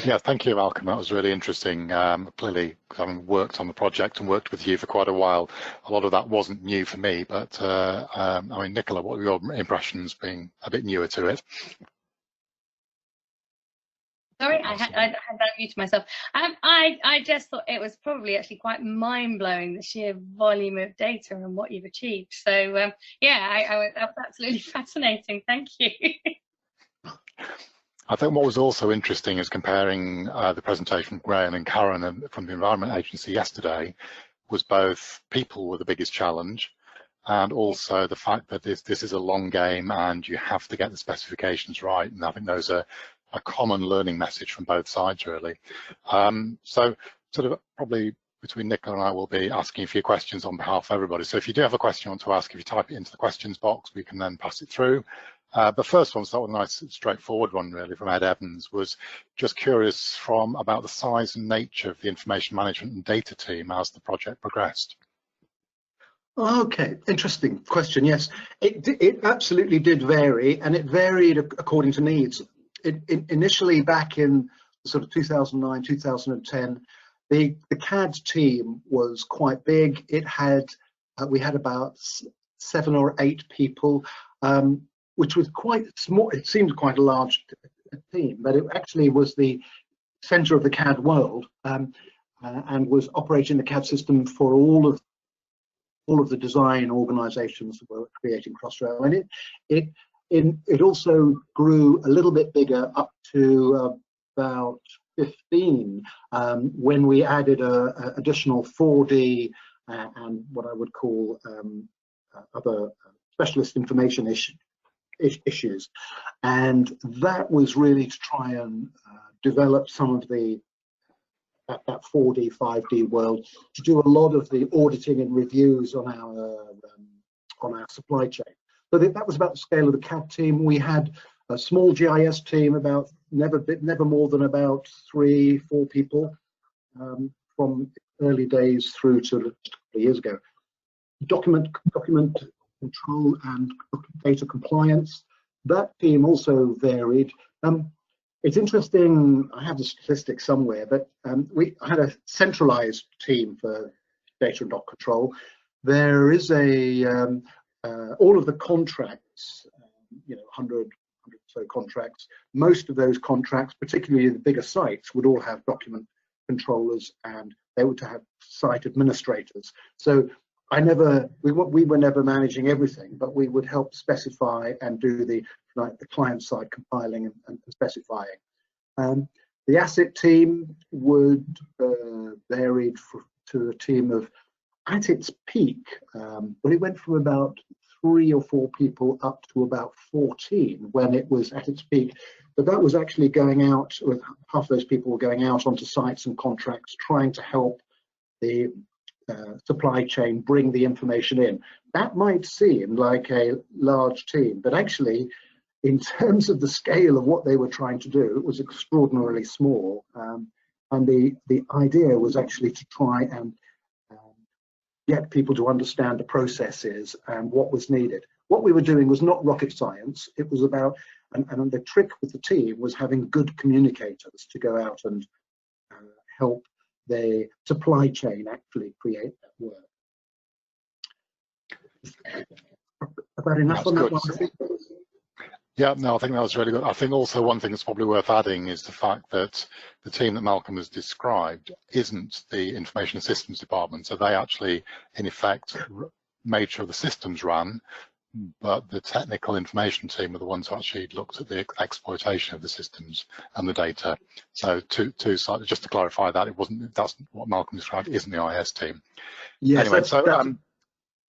Yeah, thank you, Malcolm. That was really interesting. Clearly, having worked on the project and worked with you for quite a while, a lot of that wasn't new for me. But I mean, Nicola, what were your impressions being a bit newer to it? Sorry, I had that muted myself. I just thought it was probably actually quite mind-blowing, the sheer volume of data and what you've achieved. So yeah, that was absolutely fascinating. Thank you. I think what was also interesting is comparing the presentation from Graham and Karen from the Environment Agency yesterday, was both people were the biggest challenge, and also the fact that this is a long game and you have to get the specifications right. And I think those are a common learning message from both sides, really. So sort of probably between Nicola and I will be asking a few questions on behalf of everybody. So if you do have a question you want to ask, if you type it into the questions box, we can then pass it through. But first one, start with a nice straightforward one really from Ed Evans, was just curious about the size and nature of the information management and data team as the project progressed. Okay, interesting question. Yes, it absolutely did vary, and it varied according to needs. Initially back in sort of 2009, 2010, the CAD team was quite big. It had we had about 7 or 8 people, which was quite small. It seemed quite a large team, but it actually was the center of the CAD world, and was operating the CAD system for all of the design organizations that were creating Crossrail. And it also grew a little bit bigger up to about 15 when we added additional 4D and what I would call other specialist information issues, and that was really to try and develop some of that 4D, 5D world, to do a lot of the auditing and reviews on our supply chain. So that was about the scale of the CAD team. We had a small GIS team, about never more than about 3-4 people, from early days through to a couple of years ago. Document control and data compliance, that team also varied. It's interesting, I have the statistics somewhere, but we had a centralized team for data and doc control. There is all of the contracts, 100 or so contracts, most of those contracts, particularly the bigger sites, would all have document controllers, and they would have site administrators. So we were never managing everything, but we would help specify and do the client side compiling and specifying. The asset team would varied to a team of, at its peak, but it went from about 3 or 4 people up to about 14 when it was at its peak. But that was actually going out, with half of those people were going out onto sites and contracts, trying to help the supply chain bring the information in. That might seem like a large team, but actually, in terms of the scale of what they were trying to do, it was extraordinarily small. And the idea was actually to try and get people to understand the processes and what was needed. What we were doing was not rocket science. It was about, and the trick with the team was having good communicators to go out and help the supply chain actually create that work. About enough on that one, I think. Yeah, no, I think that was really good. I think also one thing that's probably worth adding is the fact that the team that Malcolm has described isn't the information systems department. So they actually, in effect, made sure the systems ran, but the technical information team are the ones who actually looked at the exploitation of the systems and the data. So two sides, just to clarify that, it wasn't, that's what Malcolm described, isn't the IS team. Yes, anyway,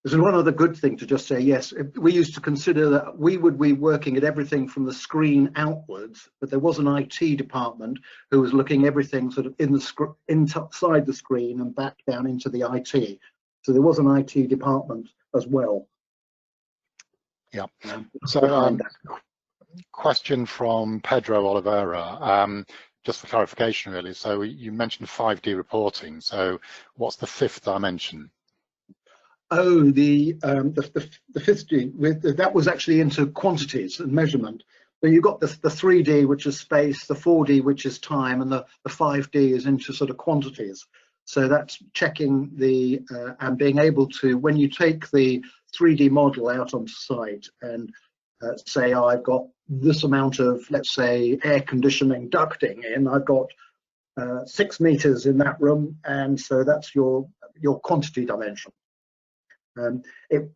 there's one other good thing to just say. Yes, we used to consider that we would be working at everything from the screen outwards, but there was an IT department who was looking everything sort of inside the screen and back down into the IT. So there was an IT department as well. Yeah. So question from Pedro Oliveira. Just for clarification, really. So you mentioned 5D reporting. So what's the fifth dimension? Oh, the 5D, that was actually into quantities and measurement. So you've got the 3D, which is space, the 4D, which is time, and the 5D is into sort of quantities. So that's checking the and being able to, when you take the 3D model out on site and say, oh, I've got this amount of, let's say, air conditioning ducting in, I've got 6 meters in that room, and so that's your quantity dimension. It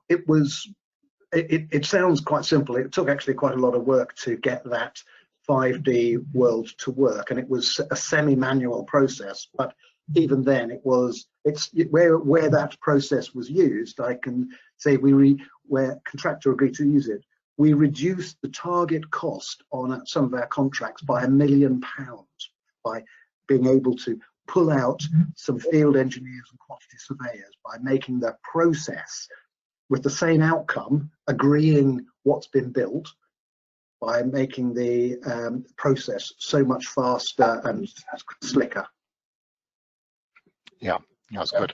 sounds quite simple. It took actually quite a lot of work to get that 5D world to work, and it was a semi-manual process. But even then, it's where that process was used. I can say where contractor agreed to use it, we reduced the target cost on some of our contracts by £1 million by being able to pull out some field engineers and quantity surveyors by making the process with the same outcome, agreeing what's been built, by making the process so much faster and slicker. Yeah, that's good.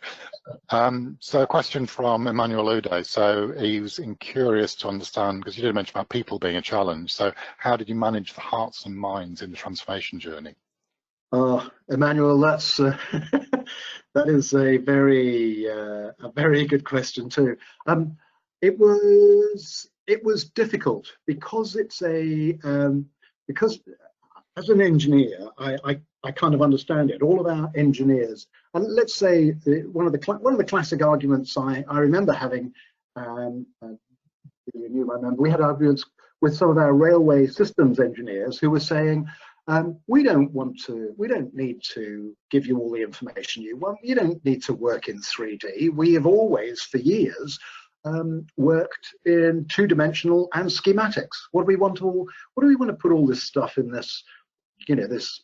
So a question from Emmanuel Ude. So he was curious to understand, because you did mention about people being a challenge. So how did you manage the hearts and minds in the transformation journey? Emmanuel, that's that is a very good question too. It was difficult because it's because as an engineer, I kind of understand it. All of our engineers, and let's say one of the classic arguments I remember having, we had arguments with some of our railway systems engineers who were saying, we don't need to give you all the information you want. You don't need to work in 3D. We have always, for years, worked in 2-dimensional and schematics. What do we want to put all this stuff in this, this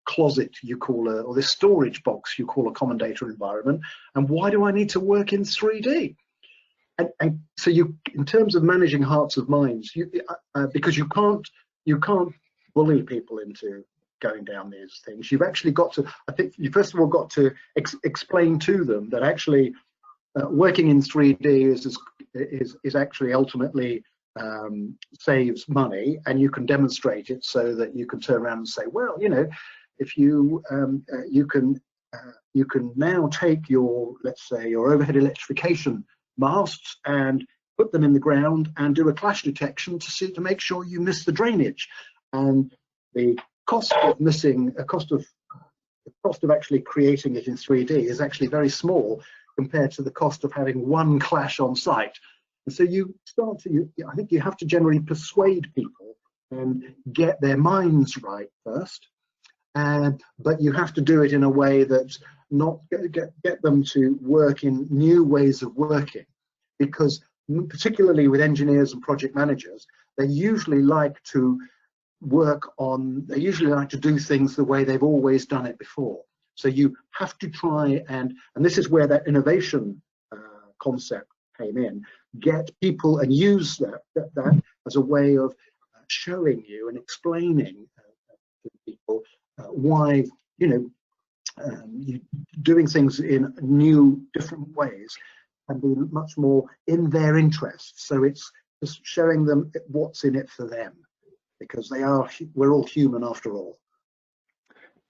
closet you call or this storage box you call a common data environment? And why do I need to work in 3D? And so in terms of managing hearts and minds, because you can't bully people into going down these things. You've actually got to, I think you first of all got to explain to them that actually working in 3D is actually ultimately saves money, and you can demonstrate it so that you can turn around and say, well, if you can now take your, let's say, your overhead electrification masts and put them in the ground and do a clash detection to make sure you miss the drainage. And the cost of the cost of actually creating it in 3D is actually very small compared to the cost of having one clash on site. And so you start to, I think you have to generally persuade people and get their minds right first, but you have to do it in a way that's not get them to work in new ways of working, because particularly with engineers and project managers, they usually like to do things the way they've always done it before. So you have to try and this is where that innovation concept came in. Get people and use that as a way of showing you and explaining to people why, doing things in new, different ways can be much more in their interests. So it's just showing them what's in it for them, because we're all human after all.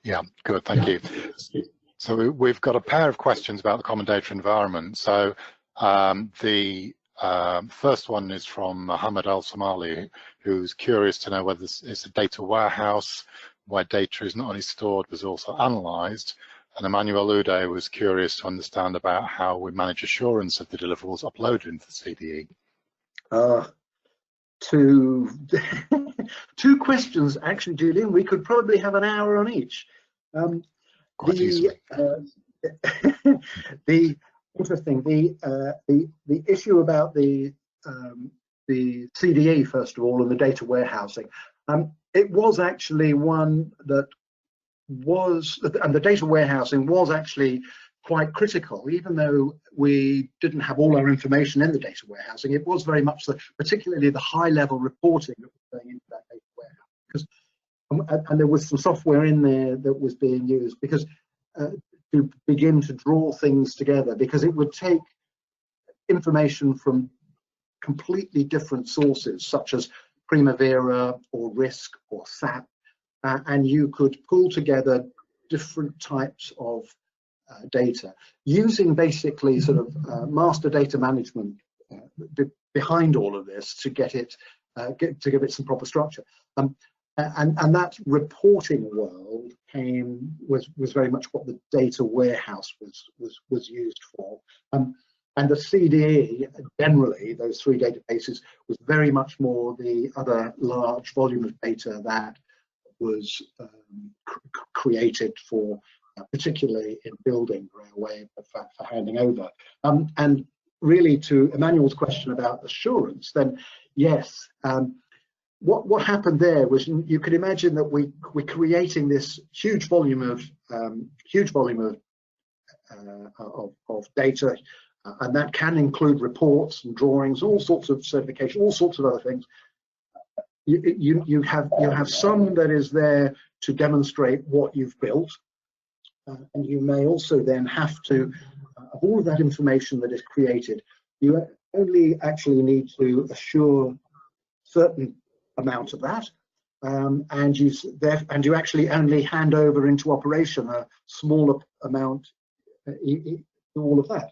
Yeah, good, thank you. So we've got a pair of questions about the common data environment. So the first one is from Mohammed Al-Somali, who's curious to know whether it's a data warehouse where data is not only stored but is also analysed. And Emmanuel Ude was curious to understand about how we manage assurance of the deliverables uploaded into the CDE. Two questions, actually, Julian. We could probably have an hour on each. Quite easily. The interesting, the issue about the CDE, first of all, and the data warehousing. It was actually one that was, and the data warehousing was actually quite critical, even though we didn't have all our information in the data warehousing. It was very much particularly the high-level reporting that was going into that data warehouse, and there was some software in there that was being used because to begin to draw things together, because it would take information from completely different sources, such as Primavera or Risk or SAP, and you could pull together different types of data using basically sort of master data management behind all of this to get it to give it some proper structure. And that reporting world was very much what the data warehouse was used for. And the CDE, generally, those three databases, was very much more the other large volume of data that was created for, particularly in building railway, for handing over. And really, to Emmanuel's question about assurance, then yes, what happened there was, you could imagine that we're creating this huge volume of data. And that can include reports and drawings, all sorts of certification, all sorts of other things. You have some that is there to demonstrate what you've built, and you may also then have to, of all of that information that is created, you only actually need to assure certain amount of that, and you actually only hand over into operation a smaller amount, all of that.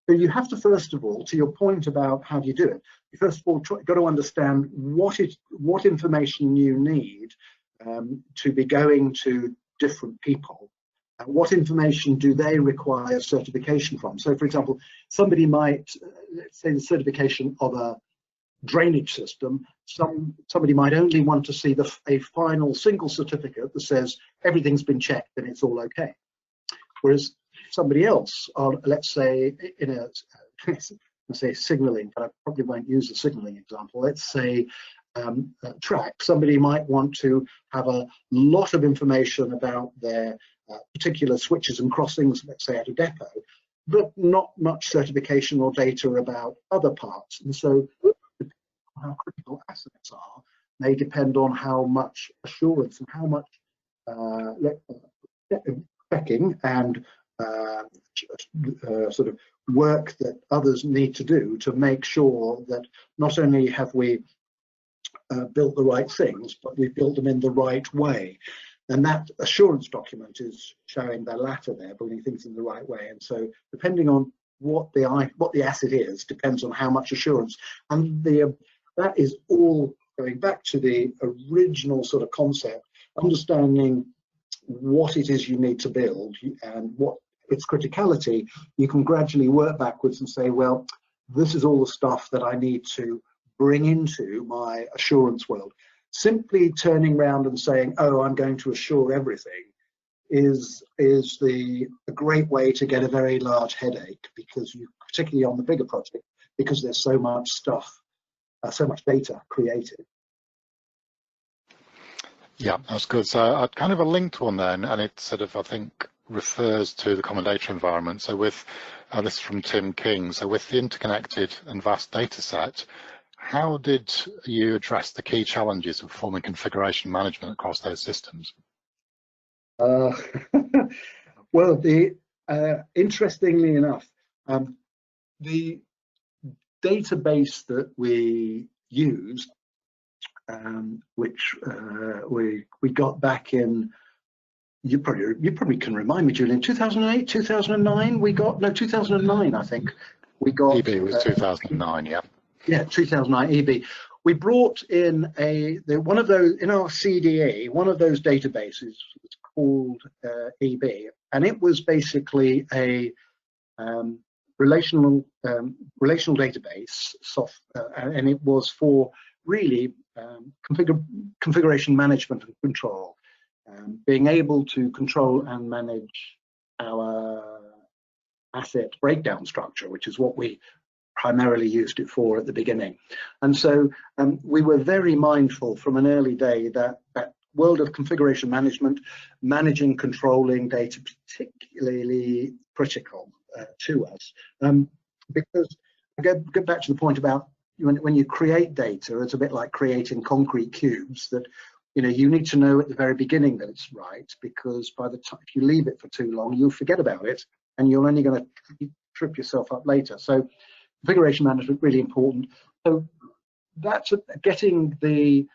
So you have to, first of all, to your point about how do you do it, you first of all got to understand what information you need to be going to different people, and what information do they require certification from. So, for example, somebody might, let's say, the certification of a drainage system, somebody might only want to see a final single certificate that says everything's been checked and it's all okay. Whereas somebody else, let's say in a signaling, but I probably won't use a signaling example. Let's say track. Somebody might want to have a lot of information about their particular switches and crossings, let's say at a depot, but not much certification or data about other parts. And so, how critical assets are may depend on how much assurance and how much checking and sort of work that others need to do to make sure that not only have we built the right things, but we've built them in the right way. And that assurance document is showing the latter there, building things in the right way. And so, depending on what the asset is, depends on how much assurance. And that is all going back to the original sort of concept, understanding what it is you need to build and what its criticality. You can gradually work backwards and say, well, this is all the stuff that I need to bring into my assurance world. Simply turning around and saying, oh, I'm going to assure everything is a great way to get a very large headache, because particularly on the bigger project, because there's so much stuff, so much data created. Yeah, that's good. So kind of a linked one then, and it sort of, I think, refers to the common data environment. So with, this is from Tim King, so with the interconnected and vast data set, how did you address the key challenges of performing configuration management across those systems? Well, interestingly enough, the database that we used, which we got back in, you probably can remind me, Julian, 2008, 2009, 2009, I think we got. EB was 2009, yeah. Yeah, 2009 EB. We brought in one of those in our CDE. One of those databases was called EB, and it was basically a relational database, and it was for really configuration management and control, being able to control and manage our asset breakdown structure, which is what we primarily used it for at the beginning. And so we were very mindful from an early day that that world of configuration management, managing, controlling data, particularly critical to us, because I go back to the point about when you create data, it's a bit like creating concrete cubes that you need to know at the very beginning that it's right, because by the time if you leave it for too long, you'll forget about it and you're only going to trip yourself up later. So configuration management really important. So that's getting the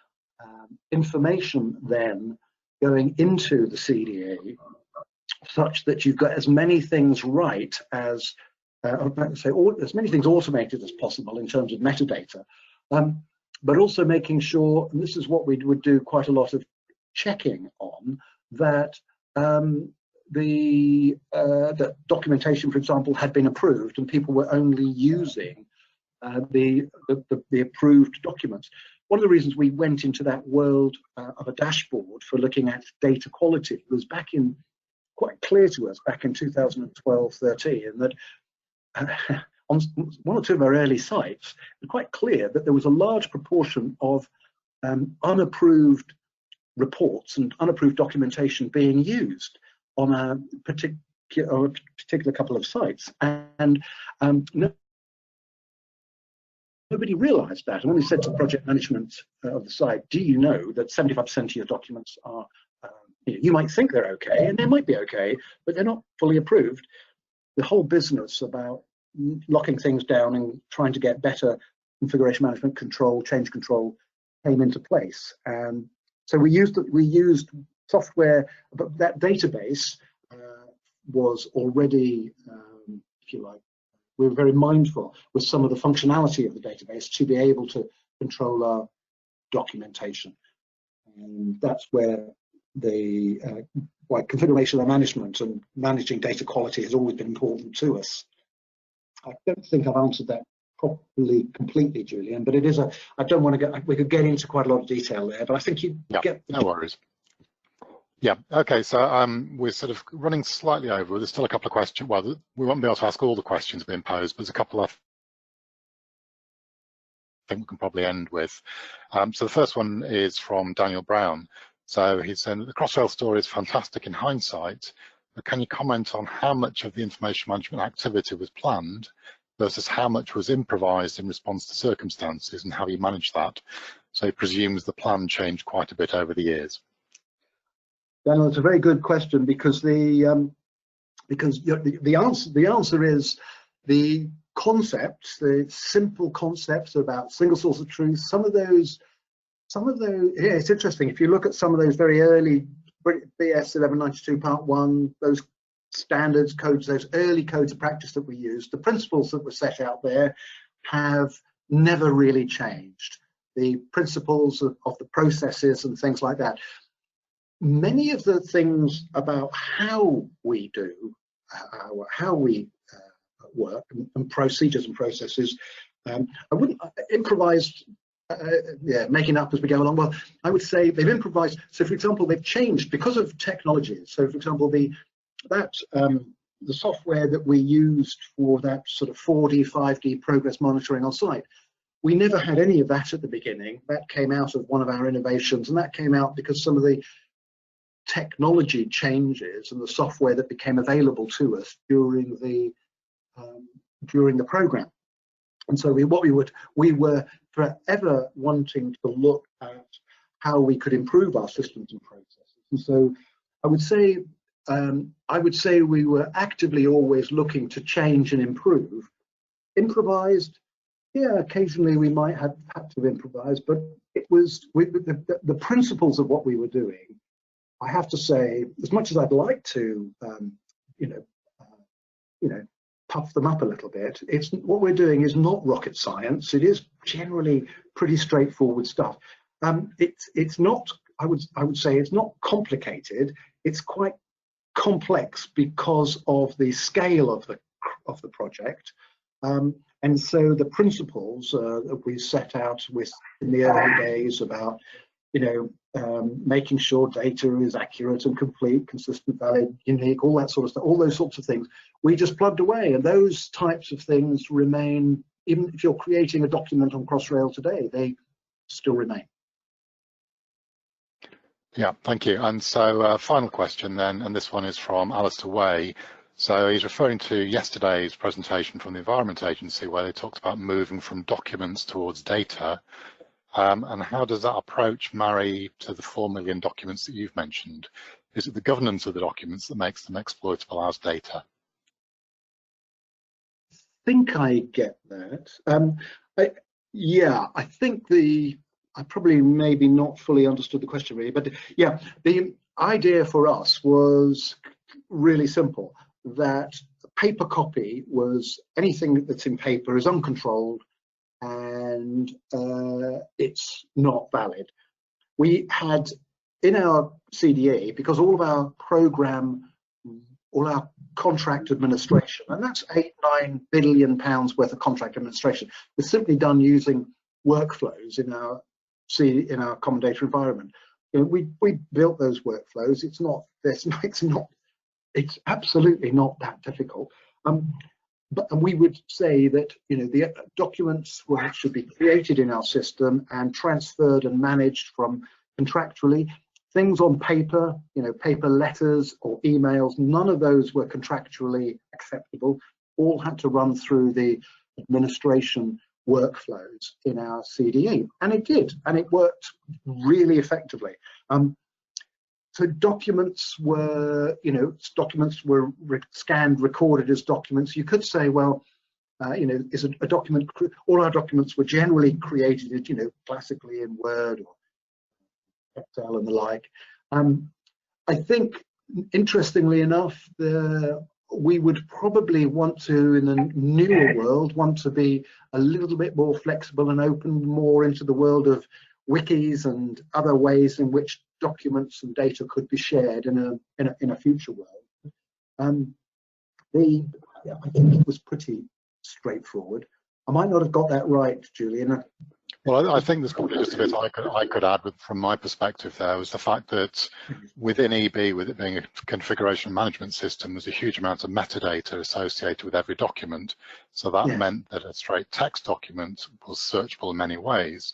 information then going into the CDA such that you've got as many things right as as many things automated as possible in terms of metadata, but also making sure, and this is what we would do quite a lot of checking on, that the documentation, for example, had been approved and people were only using the approved documents. One of the reasons we went into that world of a dashboard for looking at data quality was quite clear to us back in 2012-13 that on one or two of our early sites, it was quite clear that there was a large proportion of unapproved reports and unapproved documentation being used on a particular couple of sites, and nobody realized that. And when we said to project management of the site, do you know that 75% of your documents are, you might think they're okay, and they might be okay, but they're not fully approved. The whole business about locking things down and trying to get better configuration management control, change control, came into place. And so we used software, but that database was already, if you like, we were very mindful with some of the functionality of the database to be able to control our documentation. And that's where why configuration management and managing data quality has always been important to us. I don't think I've answered that properly, completely, Julian, but it is I don't want to we could get into quite a lot of detail there, but I think you get. No worries. Yeah, okay, so we're sort of running slightly over. There's still a couple of questions. Well, we won't be able to ask all the questions being posed, but there's a couple I think we can probably end with. So the first one is from Daniel Brown. So he's saying that the Crossrail story is fantastic in hindsight, but can you comment on how much of the information management activity was planned versus how much was improvised in response to circumstances and how you manage that? So he presumes the plan changed quite a bit over the years. Daniel, it's a very good question, because the answer is the concepts, the simple concepts about single source of truth. Some of those, yeah, it's interesting. If you look at some of those very early BS 1192 Part 1, those standards codes, those early codes of practice that we used, the principles that were set out there have never really changed. The principles of the processes and things like that. Many of the things about how we do, how we work and procedures and processes, I wouldn't improvise, making up as we go along. Well, I would say they've improvised. So, for example, they've changed because of technology. So, for example, the software that we used for that sort of 4D, 5D progress monitoring on site, we never had any of that at the beginning. That came out of one of our innovations, and that came out because some of the technology changes and the software that became available to us during the program. And so we were forever wanting to look at how we could improve our systems and processes. And so I would say I would say we were actively always looking to change and improve. Improvised, yeah, occasionally we might have had to improvise, but it was the principles of what we were doing. I have to say, as much as I'd like to, you know, puff them up a little bit, it's what we're doing is not rocket science. It is generally pretty straightforward stuff. It's not. I would say it's not complicated. It's quite complex because of the scale of the project. And so the principles that we set out with in the early days about, making sure data is accurate and complete, consistent, valid, unique, all that sort of stuff, all those sorts of things, we just plugged away. And those types of things remain, even if you're creating a document on Crossrail today, they still remain. Yeah, thank you. And so final question then, and this one is from Alistair Way. So he's referring to yesterday's presentation from the Environment Agency where they talked about moving from documents towards data. And how does that approach marry to the 4 million documents that you've mentioned? Is it the governance of the documents that makes them exploitable as data? I think I get that. I think I probably maybe not fully understood the question really, but yeah, the idea for us was really simple, that paper copy was anything that's in paper is uncontrolled and it's not valid. We had in our CDE, because all of our all our contract administration, and that's £8-9 billion worth of contract administration, was simply done using workflows in our common data environment. We built those workflows. It's absolutely not that difficult. But we would say that the documents should be created in our system and transferred and managed from contractually. Things on paper, paper letters or emails, none of those were contractually acceptable. All had to run through the administration workflows in our CDE, and it did, and it worked really effectively. So documents were, scanned, recorded as documents. You could say, well, is a document? All our documents were generally created, classically in Word or Excel and the like. I think, interestingly enough, we would probably want to, in the newer world, want to be a little bit more flexible and open more into the world of wikis and other ways in which documents and data could be shared in a future world. I think it was pretty straightforward. I might not have got that right, Julian. Well, I think there's probably just a bit I could add from my perspective there, was the fact that within EB, with it being a configuration management system, there's a huge amount of metadata associated with every document. So that meant that a straight text document was searchable in many ways,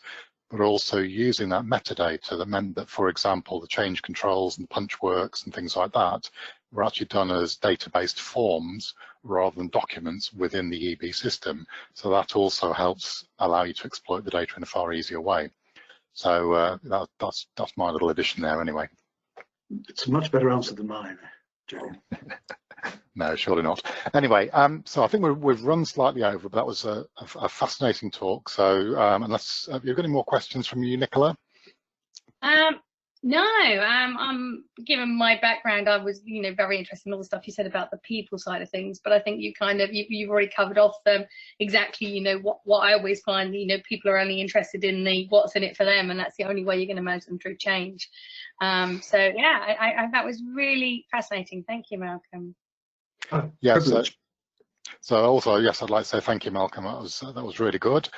but also using that metadata, that meant that, for example, the change controls and punch works and things like that were actually done as data-based forms rather than documents within the EB system. So that also helps allow you to exploit the data in a far easier way. So that's my little addition there anyway. It's a much better answer than mine, Julian. No, surely not. Anyway, so I think we've run slightly over, but that was a fascinating talk. So unless you've got any more questions from you, Nicola? No, given my background, I was, very interested in all the stuff you said about the people side of things. But I think you've already covered off exactly, what I always find, people are only interested in the what's in it for them, and that's the only way you're going to manage them through change. So yeah, I that was really fascinating. Thank you, Malcolm. Yes. So also, yes, I'd like to say thank you, Malcolm. That was really good.